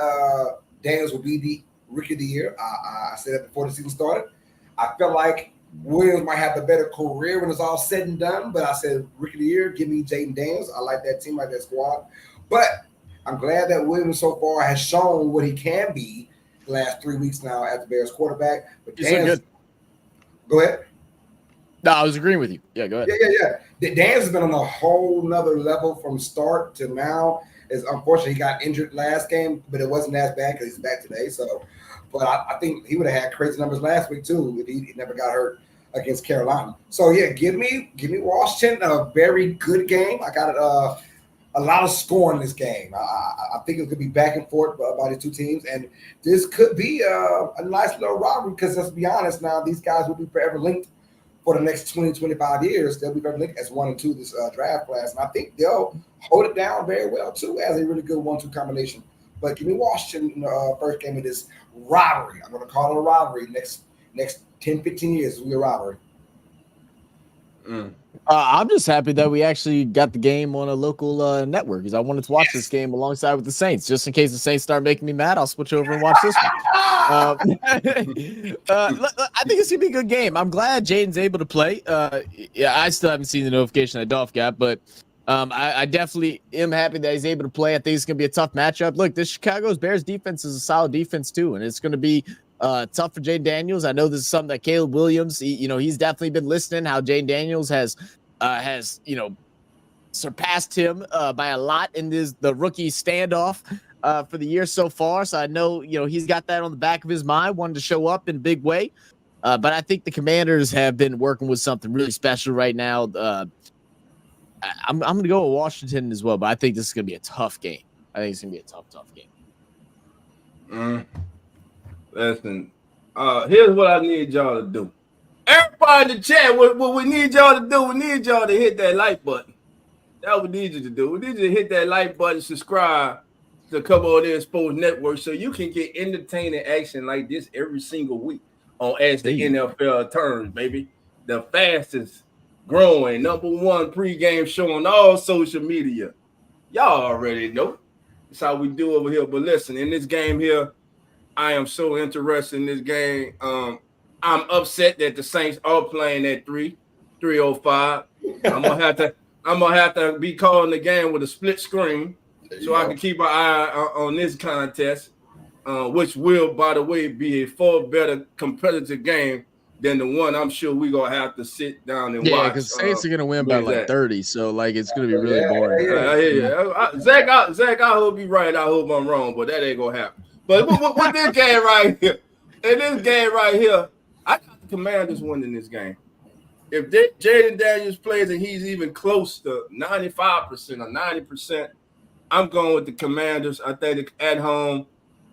Daniels would be the Rookie of the Year. I said that before the season started. I felt like Williams might have the better career when it's all said and done, but I said Rookie of the Year, give me Jaden Daniels. I like that team, I like that squad. But I'm glad that Williams so far has shown what he can be the last 3 weeks now as the Bears quarterback. But Daniels, go ahead.
No, I was agreeing with you. Yeah, go ahead.
Yeah. Daniels has been on a whole nother level from start to now. Unfortunately, he got injured last game, but it wasn't as bad because he's back today. So, but I think he would have had crazy numbers last week too if he never got hurt against Carolina. So yeah, give me Washington, a very good game. I got a lot of score in this game. I think it could be back and forth by the two teams, and this could be a nice little rivalry because let's be honest now, these guys will be forever linked for the next 20, 25 years. They'll be forever linked as 1 and 2 this draft class, and I think they'll hold it down very well too as a really good 1-2 combination. But give me Washington in the first game of this rivalry. I'm going to call it a rivalry. Next 10, 15 years will be a rivalry.
I'm just happy that we actually got the game on a local network because I wanted to watch this game alongside with the Saints. Just in case the Saints start making me mad, I'll switch over and watch this one. I think it's gonna be a good game. I'm glad Jaden's able to play. Yeah, I still haven't seen the notification that Dolph got, but I definitely am happy that he's able to play. I think it's gonna be a tough matchup. Look, this Chicago's Bears defense is a solid defense too, and it's gonna be tough for Jaden Daniels. I know this is something that Caleb Williams, he's definitely been listening. How Jaden Daniels has surpassed him by a lot in the rookie standoff for the year so far. So I know, he's got that on the back of his mind, wanted to show up in a big way. But I think the Commanders have been working with something really special right now. I'm going to go with Washington as well, but I think this is going to be a tough game. I think it's going to be a tough game.
Listen, here's what I need y'all to do. Everybody in the chat, what we need y'all to do, we need y'all to hit that like button. That's what we need you to do. We need you to hit that like button, subscribe to Come On In Sports Network so you can get entertaining action like this every single week on As the NFL Turns, baby. The fastest growing #1 pregame show on all social media. Y'all already know. That's how we do over here. But listen, in this game here, I am so interested in this game. I'm upset that the Saints are playing at 3:05. I'm gonna have to be calling the game with a split screen so I can keep an eye on this contest, which will, by the way, be a far better competitive game than the one I'm sure we're gonna have to sit down and watch.
Yeah, because Saints are gonna win by like 30, so like it's gonna be really boring.
Zach, I hope you're right. I hope I'm wrong, but that ain't gonna happen. But with this game right here, in this game right here, I got the Commanders winning this game. If Jaden Daniels plays and he's even close to 95% or 90%, I'm going with the Commanders. I think at home,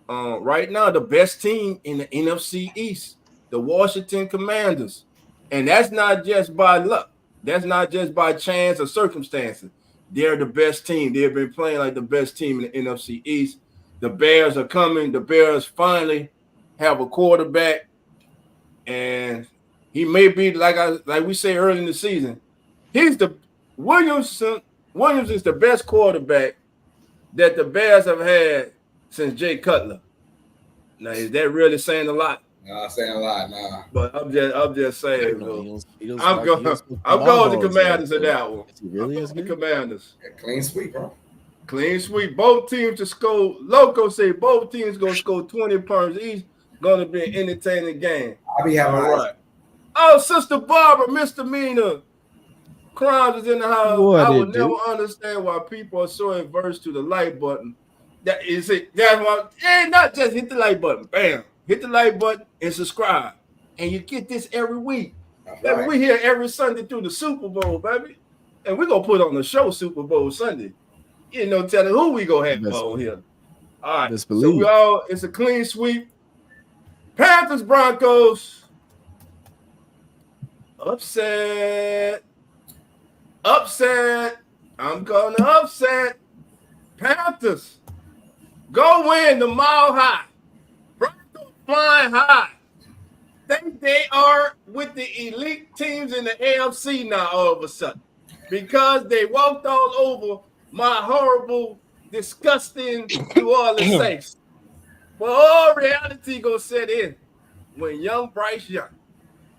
right now, the best team in the NFC East, the Washington Commanders. And that's not just by luck. That's not just by chance or circumstances. They're the best team. They've been playing like the best team in the NFC East. The Bears are coming. The Bears finally have a quarterback. And he may be like we say early in the season. Williams is the best quarterback that the Bears have had since Jay Cutler. Now, is that really saying a lot?
No, saying a lot, nah.
But I'm just saying. I'm going with the Commanders in that one.
Really is
the Commanders.
Yeah, clean sweep, bro.
Clean sweep. Both teams to score. Loco say both teams gonna score 20 points each. Gonna be an entertaining game.
I'll be having
all right. Oh, Sister Barbara, Misdemeanor Crimes is in the house. I would never understand why people are so averse to the like button. That is it. That's why. And not just hit the like button. Bam. Hit the like button and subscribe. And you get this every week. Baby, we here every Sunday through the Super Bowl, baby. And we're gonna put on the show Super Bowl Sunday. You know, telling who we gonna have on here. All right. So it's a clean sweep. Panthers, Broncos. Upset. I'm gonna upset. Panthers. Go win the Mile High. Broncos flying high. They are with the elite teams in the AFC now all of a sudden. Because they walked all over my horrible, disgusting New Orleans Saints. But all reality gonna set in when young Bryce Young,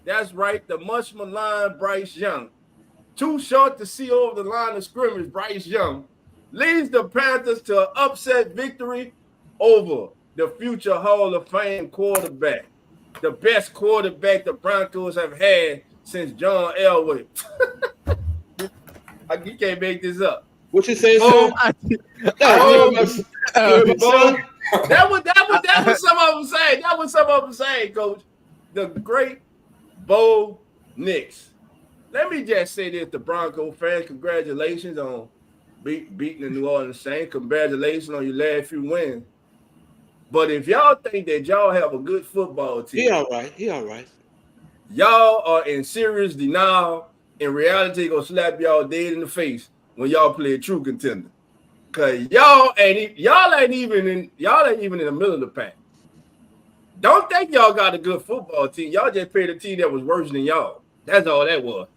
that's right, the much maligned Bryce Young, too short to see over the line of scrimmage, Bryce Young leads the Panthers to an upset victory over the future Hall of Fame quarterback, the best quarterback the Broncos have had since John Elway. You can't make this up.
What you saying,
That was some of them saying. That was some of them saying, Coach. The great Bo Nix. Let me just say this to Bronco fans. Congratulations on beating the New Orleans Saints. Congratulations on your last few wins. But if y'all think that y'all have a good football team,
he all right.
Y'all are in serious denial. In reality, gonna slap y'all dead in the face when y'all play a true contender. Cause y'all ain't even in the middle of the pack. Don't think y'all got a good football team. Y'all just played a team that was worse than y'all. That's all that was.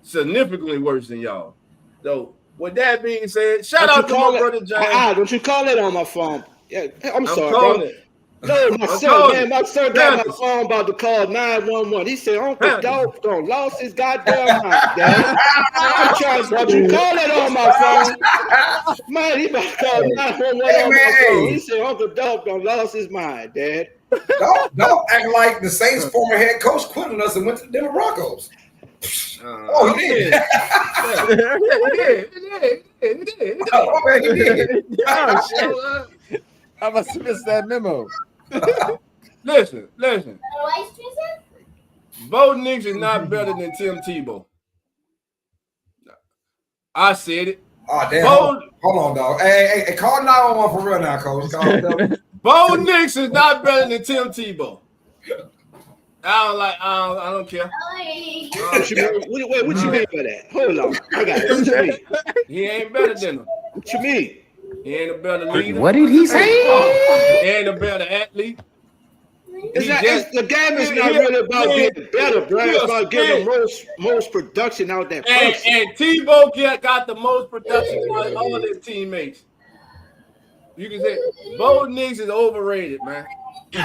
significantly worse than y'all. So, with that being said, shout out to my brother James.
Don't you call it on my phone? Yeah, I'm sorry,
calling
bro.
it.
No, my son got my phone about to call 911. He said, Uncle Dolph done lost his goddamn mind, Dad. I'm trying to you call it on my phone. Man, he about to call 911 on my phone. He said, Uncle Dolph done lost his mind, Dad.
Don't act like the Saints' former head coach quit on us and went to the Denver Broncos. Oh, he did.
He did. Oh, shit. I must have missed that memo.
Listen. Bo Nix is not better than Tim Tebow. I said it.
Oh, damn. Hold on, dog. Hey, call 911 for real now, coach.
Bo Nix is not better than Tim Tebow. I don't care.
What you mean by that? Hold on. I got it. What you mean?
He ain't better than him.
What you mean?
He ain't a better leader.
What did he say?
He ain't a better athlete.
The game is not really about being better, bro. It's about getting the most production out there.
And Tebow got the most production out of all his teammates. You can say Bo Nix is overrated, man.
He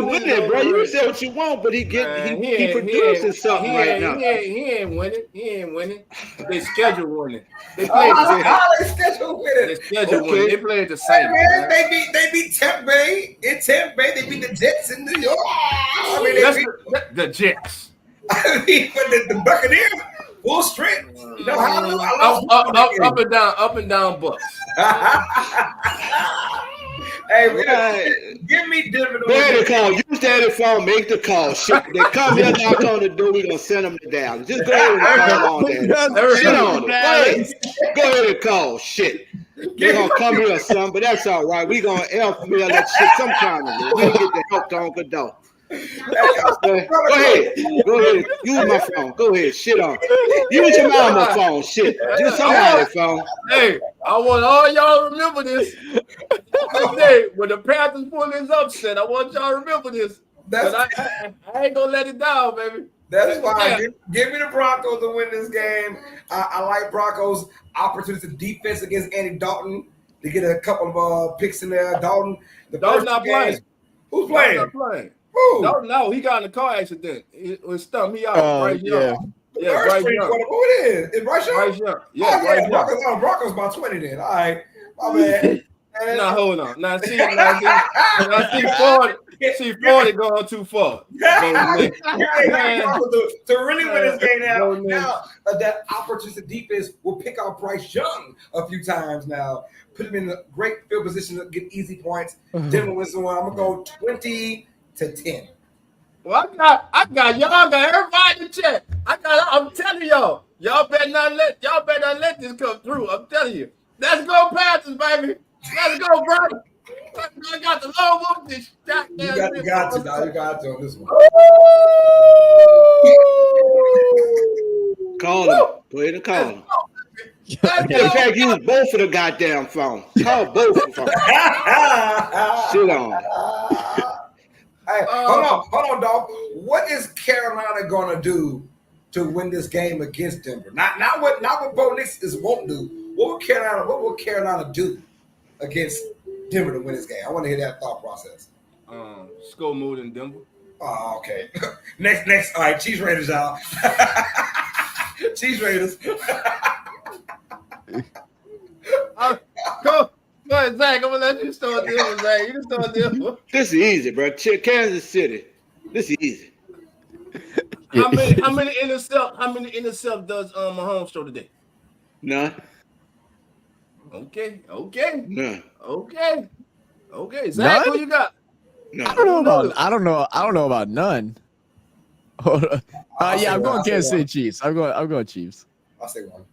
with it, bro. You can say what you want, but he producing something right now.
He ain't winning. They schedule winning. They
played
schedule winning. They played the same.
Man, they beat Tampa Bay in Tampa Bay. They beat the Jets in New York. I mean,
the Jets.
I mean, the Buccaneers full strength. You know how
up and down Bucks.
Hey, give me Denver.
The call. Use that phone. Make the call. Shit. They come here, knock on the door. We're going to send them to Dallas. Just go ahead and call on that. Shit on it. Go ahead and call. Shit. They're going to come here or something, but that's all right. We're going to help me that shit some kind of way. We'll get the help to Uncle Dolph. Go ahead. Use my phone. Go ahead. Shit on. Use your mama's phone. Shit. Use somebody's phone.
Hey, I want all y'all to remember this. Today, when the Panthers pull this upset, I want y'all to remember this. But I ain't gonna let it down, baby.
That's why. Give me the Broncos to win this game. I like Broncos' opportunistic defense against Andy Dalton to get a couple of picks in there. Dalton's
not playing.
Who's playing?
Not playing.
Who?
No, he got in a car accident. It was stumped. He out. Bryce Young.
Yeah, Bryce Young. Who it is? Is Bryce Young?
Bryce Young. Yeah, Bryce Young.
Broncos about 20 then. All right. My bad.
Now hold on. Now see 40 going too far.
To really win this game now that opportunistic defense will pick out Bryce Young a few times now. Put him in a great field position to get easy points. Denver wins the one. I'm gonna go 20-10.
Well, I got y'all got everybody in check. I'm telling y'all better not let this come through. I'm telling you. Let's go Panthers, baby. Let's go, brother. I got the low whoop this shot.
You got to on this one.
Call him. Go ahead and call him. In fact, use both of the goddamn phone. Call both of them. Shit on.
Hey, hold on, dog. What is Carolina gonna do to win this game against Denver? Not what Bo Nix won't do. What will Carolina do against Denver to win this game? I want to hear that thought process.
Score more than Denver.
Oh, okay. Next. All right, Chiefs Raiders out. Chiefs Raiders.
Go ahead, Zach. I'm gonna let you start Denver, Zach. You can start Denver.
This is easy, bro. Kansas City. This is easy.
How many intercept does Mahomes throw today?
None.
Okay.
None.
Okay. Zach, who you got?
No.
I don't know about none. I'm going Kansas City Chiefs. I'm going Chiefs.
I'll say one.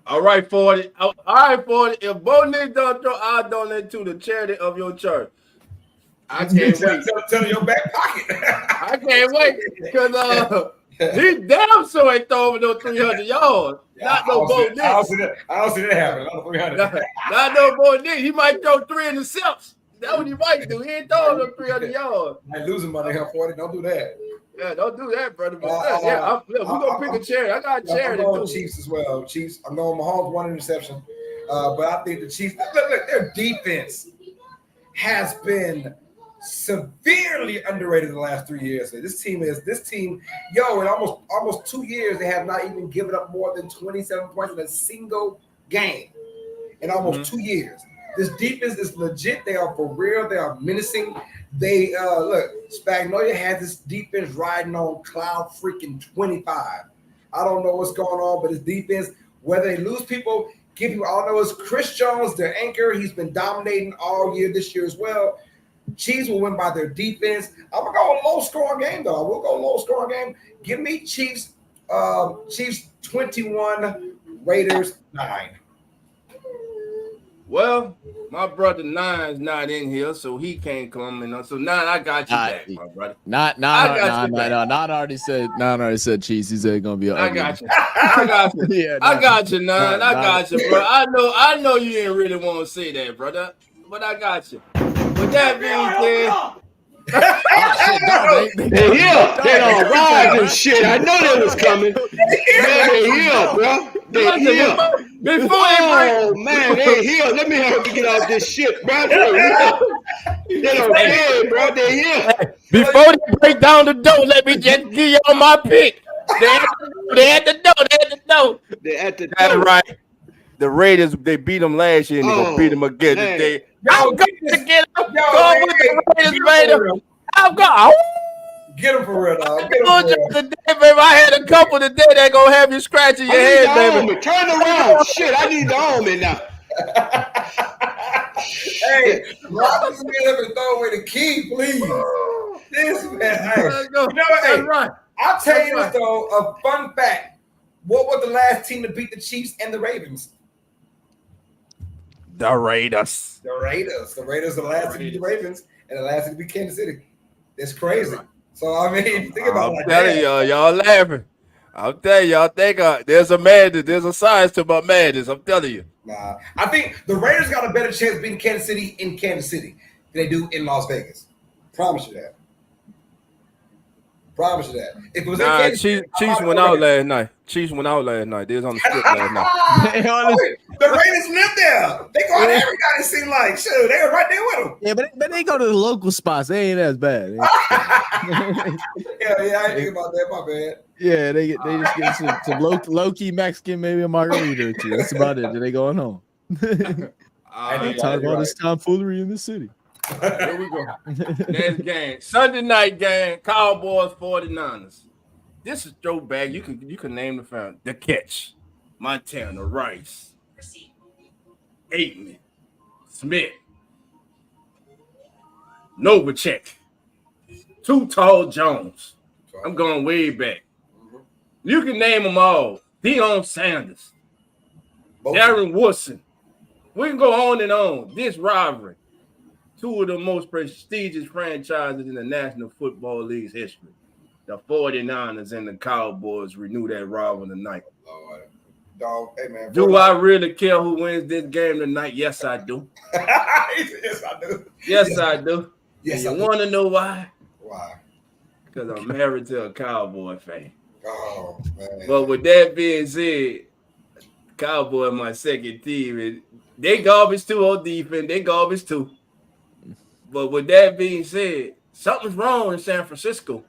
All right, 40. All right, 40. If Bo Nix don't throw, I'll donate to the charity of your church. I can't wait.
Tell your back pocket.
I can't wait because he damn sure ain't throwing no 300 yards. Not no Bo Nix.
I don't see that happening. Not 300.
Not no Bo Nix. He might throw 3 intercepts. That's what he might do. He ain't throwing them 300 yards.
I'm losing money here, 40. Don't do that.
Yeah, don't do that, brother. But we're gonna pick a charity. I got a charity.
I'm going Chiefs as well. Chiefs. I'm going Mahomes 1 interception. But I think the Chiefs. Look, their defense has been severely underrated in the last 3 years. This team, in almost 2 years, they have not even given up more than 27 points in a single game in almost 2 years. This defense is legit. They are for real. They are menacing. They Spagnuolo has this defense riding on cloud freaking 25. I don't know what's going on, but his defense, whether they lose people, give you all I know is Chris Jones, their anchor. He's been dominating all year this year as well. Chiefs will win by their defense. I'm gonna go a low scoring game though. I will go low scoring game. Give me Chiefs 21, Raiders 9.
Well, my brother Nine's not in here, so he can't come in. So Nine, I got you back, my brother.
Nine already said Chiefs. He said it's gonna be a
I got you. I got you.
Yeah,
I got you, Nine. I got you, bro. I know you didn't really want to say that, brother, but I got you. With that being said,
They here. They don't ride this shit. I know that was coming. Man, they here, bro. They here. Man, they here. Let me help you get out this shit, bro. They don't care, bro. They here.
Before they break down the door, let me just give y'all my pick. They at the door. That's right. The Raiders, they beat them last year, and they're going to beat them again today. I'm going to get them. Go with the Raiders, Raiders. I'm going.
Get them for real, dog. Get them for real.
Today, baby. I had a couple today that going to have you scratching your head, baby.
Turn around. Shit, I need the army now.
Hey, Rob is going to throw away the key, please. This man. Hey, you know what? Hey,
right.
I'll tell you this, though, a fun fact. What was the last team to beat the Chiefs and the Ravens?
The Raiders.
The Raiders are the last to beat the Ravens, and the last to beat Kansas City. It's crazy. So, I mean, if you think about it like that.
I'm telling y'all laughing. I'm telling y'all, think there's a madness, there's a science to my madness. I'm telling you.
Nah, I think the Raiders got a better chance of beating Kansas City in Kansas City than they do in Las Vegas. Promise you that. If it was
Chiefs went out last night. They was on the strip last night.
The Raiders live there. They go out every night. It seems like sure they were right there with them.
Yeah, but they go to the local spots. They ain't as bad.
yeah, I didn't think about that. My bad.
Yeah, they just get some low key Mexican, maybe a margarita or two. That's about it. Then they going home. I'm tired of all this tomfoolery in the city.
Here we go. Next game. Sunday night game. Cowboys 49ers. This is throwback. You can name the family. The Catch. Montana Rice. Aitman. Smith. Novacek. Too Tall Jones. I'm going way back. You can name them all. Deion Sanders. Darren Woodson. We can go on and on. This rivalry. Two of the most prestigious franchises in the National Football League's history. The 49ers and the Cowboys renew that rivalry tonight.
Dog, hey man.
Do I really care who wins this game tonight? Yes, I do.
Yes, I do.
Yes, I do.
Yes,
you want to know why?
Why?
Because I'm married to a Cowboy fan.
Oh, man.
But with that being said, Cowboy my second team. And they garbage too on defense. They garbage too. But with that being said, something's wrong in San Francisco.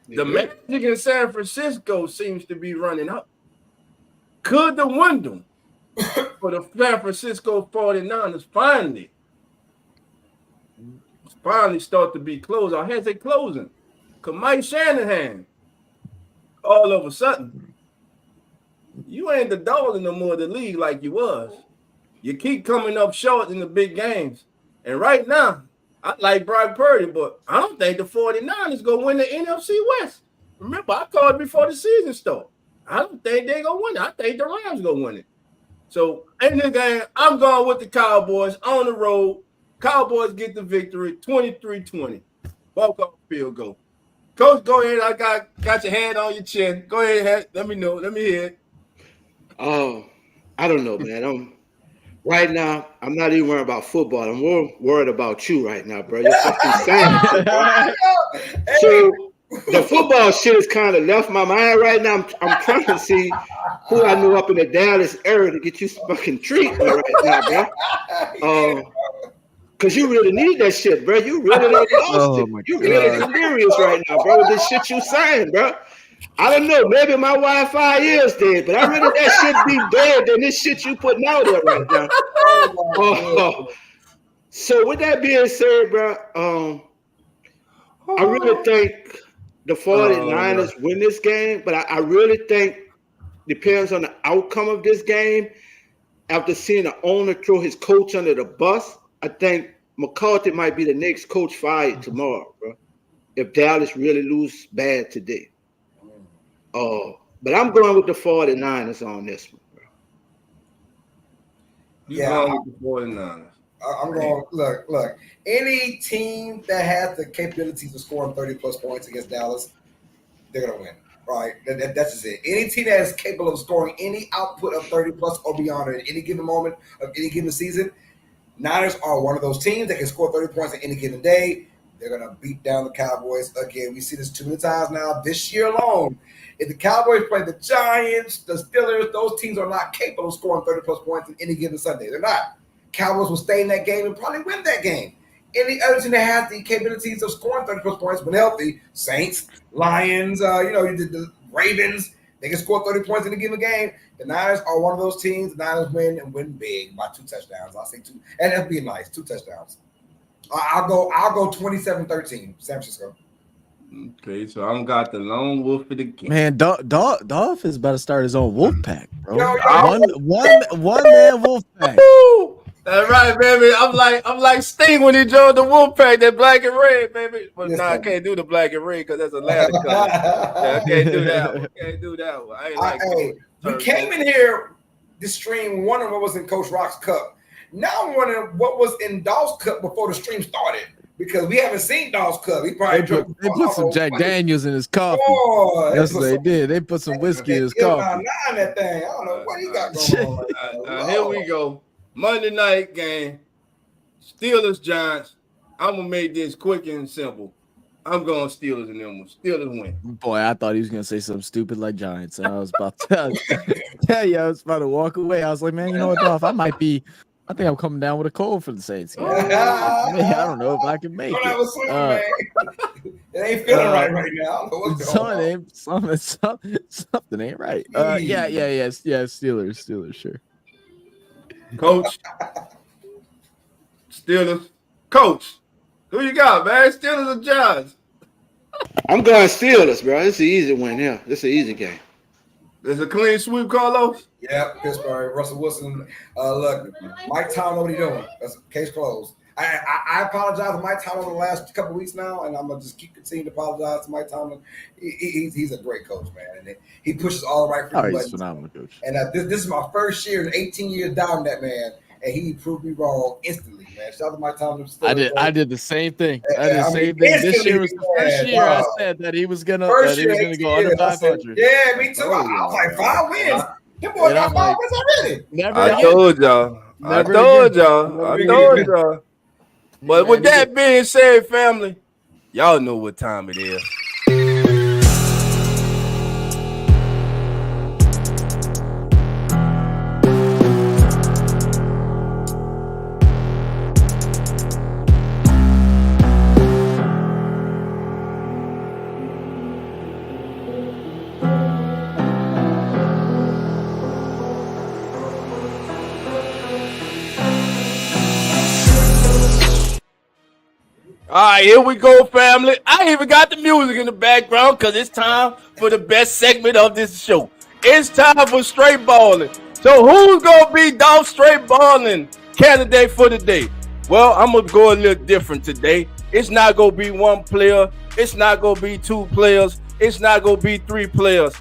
The magic in San Francisco seems to be running up. Could the window for the San Francisco 49ers finally start to be closed? Our heads are closing. Because Mike Shanahan, all of a sudden, you ain't the darling no more of the league like you was. You keep coming up short in the big games. And right now, I like Brock Purdy, but I don't think the 49ers going to win the NFC West. Remember, I called before the season started. I don't think they're going to win it. I think the Rams going to win it. So, in this game, I'm going with the Cowboys on the road. Cowboys get the victory, 23-20. Walk off field goal. Coach, go ahead. I got your hand on your chin. Go ahead. Let me know. Let me hear it.
Oh, I don't know, man. right now, I'm not even worried about football. I'm more worried about you right now, bro. You're fucking saying shit, bro. So the football shit has kind of left my mind right now. I'm trying to see who I knew up in the Dallas area to get you some fucking treatment right now, bro. Cause you really need that shit, bro. You really done lost it. You really delirious right now, bro. With this shit you saying, bro. I don't know. Maybe my Wi-Fi is dead, but I really that shit be dead than this shit you putting out there right now. So with that being said, bro, I really think the 49ers win this game, but I really think depends on the outcome of this game. After seeing the owner throw his coach under the bus, I think McCarthy might be the next coach fired tomorrow, bro. If Dallas really lose bad today. But I'm going with the 49ers on this one, bro.
You going with the 49ers.
I'm going, look. Any team that has the capabilities of scoring 30-plus points against Dallas, they're going to win, right? That's just it. Any team that is capable of scoring any output of 30-plus or beyond at any given moment of any given season, Niners are one of those teams that can score 30 points on any given day. They're going to beat down the Cowboys again. We see this too many times now this year alone. If the Cowboys play the Giants, the Steelers, those teams are not capable of scoring 30-plus points on any given Sunday. They're not. Cowboys will stay in that game and probably win that game. Any other team that has the capabilities of scoring 30-plus points when healthy, Saints, Lions, the Ravens, they can score 30 points in a given game. The Niners are one of those teams. The Niners win and win big by 2 touchdowns. I'll say 2. And that'd be nice, 2 touchdowns. I'll go 27-13, San Francisco.
Okay, so I'm got the lone wolf of the game.
Man, Dolph is about to start his own wolf pack, bro. One man wolf pack.
That's right, baby. I'm like Sting when he joined the wolf pack, that black and red, baby. But I can't do the black and red because that's Atlanta color. Yeah, I can't do that one. I ain't like
we came in here this stream wondering what was in Coach Rock's cup. Now I'm wondering what was in Dolph's cup before the stream started. Because we haven't seen Dolph's cup. He probably
they put some Jack Daniels in his coffee. Yes, they did. They put some whiskey in his coffee.
That thing. I don't know what he got going on.
Here we go. Monday night game. Steelers Giants. I'm gonna make this quick and simple. I'm going Steelers and them. Steelers win.
Boy, I thought he was gonna say something stupid like Giants. And I was about to tell you, I was about to walk away. I was like, man, you know what, Dolph? I think I'm coming down with a cold for the Saints. I don't know if I can make it.
It ain't feeling right now. I don't know what's going on.
Something ain't right. Steelers, sure.
Coach. Steelers. Coach. Who you got, man? Steelers or Giants?
I'm going Steelers, bro. It's an easy win here. It's an easy game.
There's a clean sweep, Carlos?
Yeah, Pittsburgh. Russell Wilson. Look, Mike Tomlin, what are you doing? That's case closed. I apologize to Mike Tomlin the last couple of weeks now, and I'm going to just continue to apologize to Mike Tomlin. He's a great coach, man. And he pushes all the right buttons.
He's a phenomenal coach.
And this is my first year in 18 years down that man, and he proved me wrong instantly, man. Shout out to Mike Tomlin.
I did the same thing. This year was the first year I said that he was gonna go under 500.
Yeah, me too. I was like 5 wins. Them boys got 5 wins already.
I told y'all. But with that being said, family, y'all know what time it is. All right, here we go, family. I even got the music in the background because it's time for the best segment of this show. It's time for straight balling. So who's going to be Dolph straight balling candidate for the day? Well, I'm going to go a little different today. It's not going to be 1 player. It's not going to be 2 players. It's not going to be 3 players.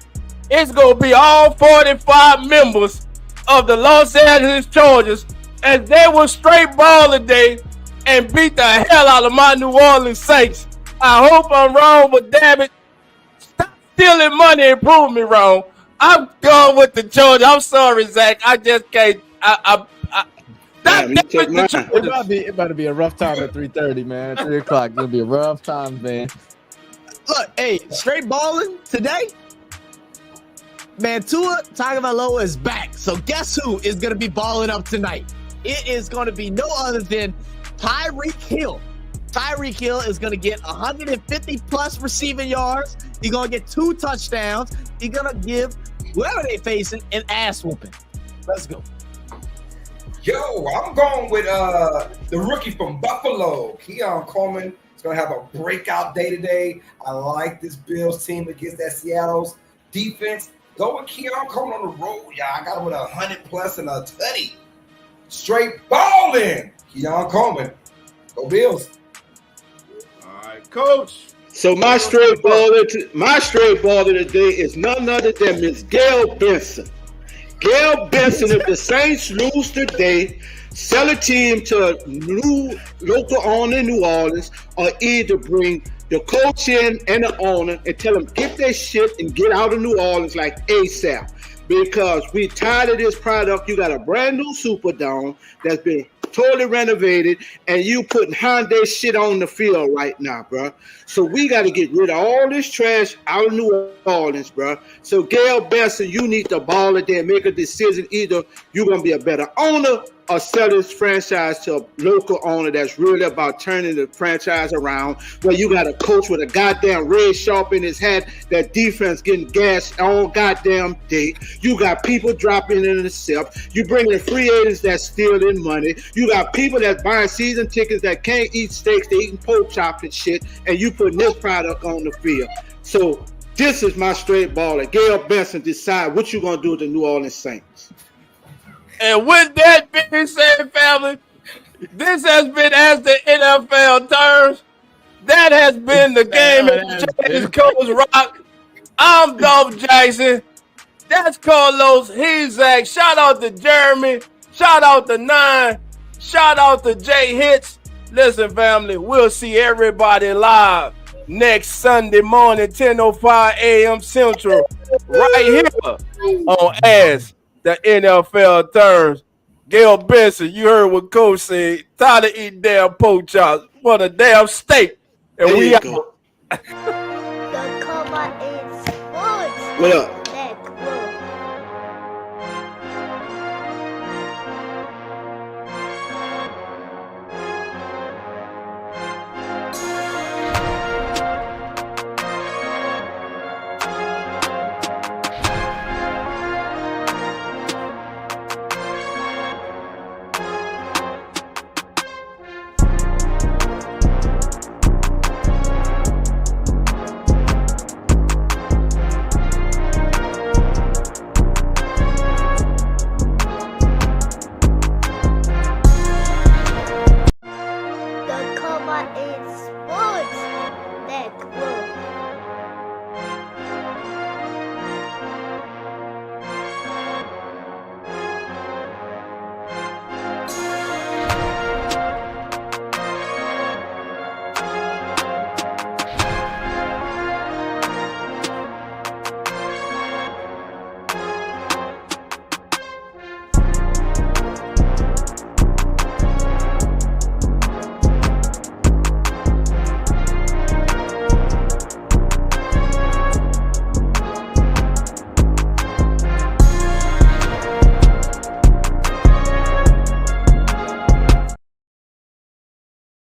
It's going to be all 45 members of the Los Angeles Chargers as they were straight ball today and beat the hell out of my New Orleans Saints. I hope I'm wrong, but damn it, stop stealing money and prove me wrong. I'm going with the Chargers. I'm sorry, Zach. I just can't. That
you took mine.
It about to be a rough time at 3:30, man. 3 o'clock. It's gonna be a rough time, man. Look, hey, straight balling today. Man, Tua Tagovailoa is back. So guess who is gonna be balling up tonight? It is gonna be no other than Tyreek Hill. Tyreek Hill is gonna get 150 plus receiving yards. He's gonna get 2 touchdowns. He's gonna give whoever they facing an ass whooping. Let's go.
Yo, I'm going with the rookie from Buffalo, Keon Coleman. He's going to have a breakout day today. I like this Bills team against that Seattle's defense. Go with Keon Coleman on the road, y'all. I got him with 100 plus and a tutty. Straight balling. Keon Coleman. Go Bills.
All right, Coach.
So my straight baller today is none other than Miss Gail Benson. Gail Benson, if the Saints lose today, sell a team to a new local owner in New Orleans, or either bring the coach in and the owner and tell them get their shit and get out of New Orleans like ASAP. Because we tired of this product. You got a brand new Superdome that's been totally renovated, and you putting Hyundai shit on the field right now, bro. So we got to get rid of all this trash out of New Orleans, bro. So Gail Benson, you need to ball it there and make a decision. Either you're going to be a better owner or sell this franchise to a local owner that's really about turning the franchise around, where you got a coach with a goddamn red sharp in his hat, that defense getting gashed all goddamn day. You got people dropping in the SIP. You bring in free agents that's stealing money. You got people that's buying season tickets that can't eat steaks, they eating pork chops and shit, and you putting this product on the field. So this is my straight baller. Gail Benson, decide what you going to do with the New Orleans Saints.
And with that being said, family, this has been As the NFL Turns. That has been the game of Coach Rock. I'm Dolph Jackson. That's Carlos. He's Zach. Shout out to Jeremy. Shout out to Nine. Shout out to Jay Hits. Listen, family, we'll see everybody live next Sunday morning, 10:05 a.m. Central, right here on As the NFL Turns. Gail Benson, you heard what Coach said. Tired of eating damn pork chops. Want a damn steak. And
There
we
you
out.
go.
The cover is sports.
What up?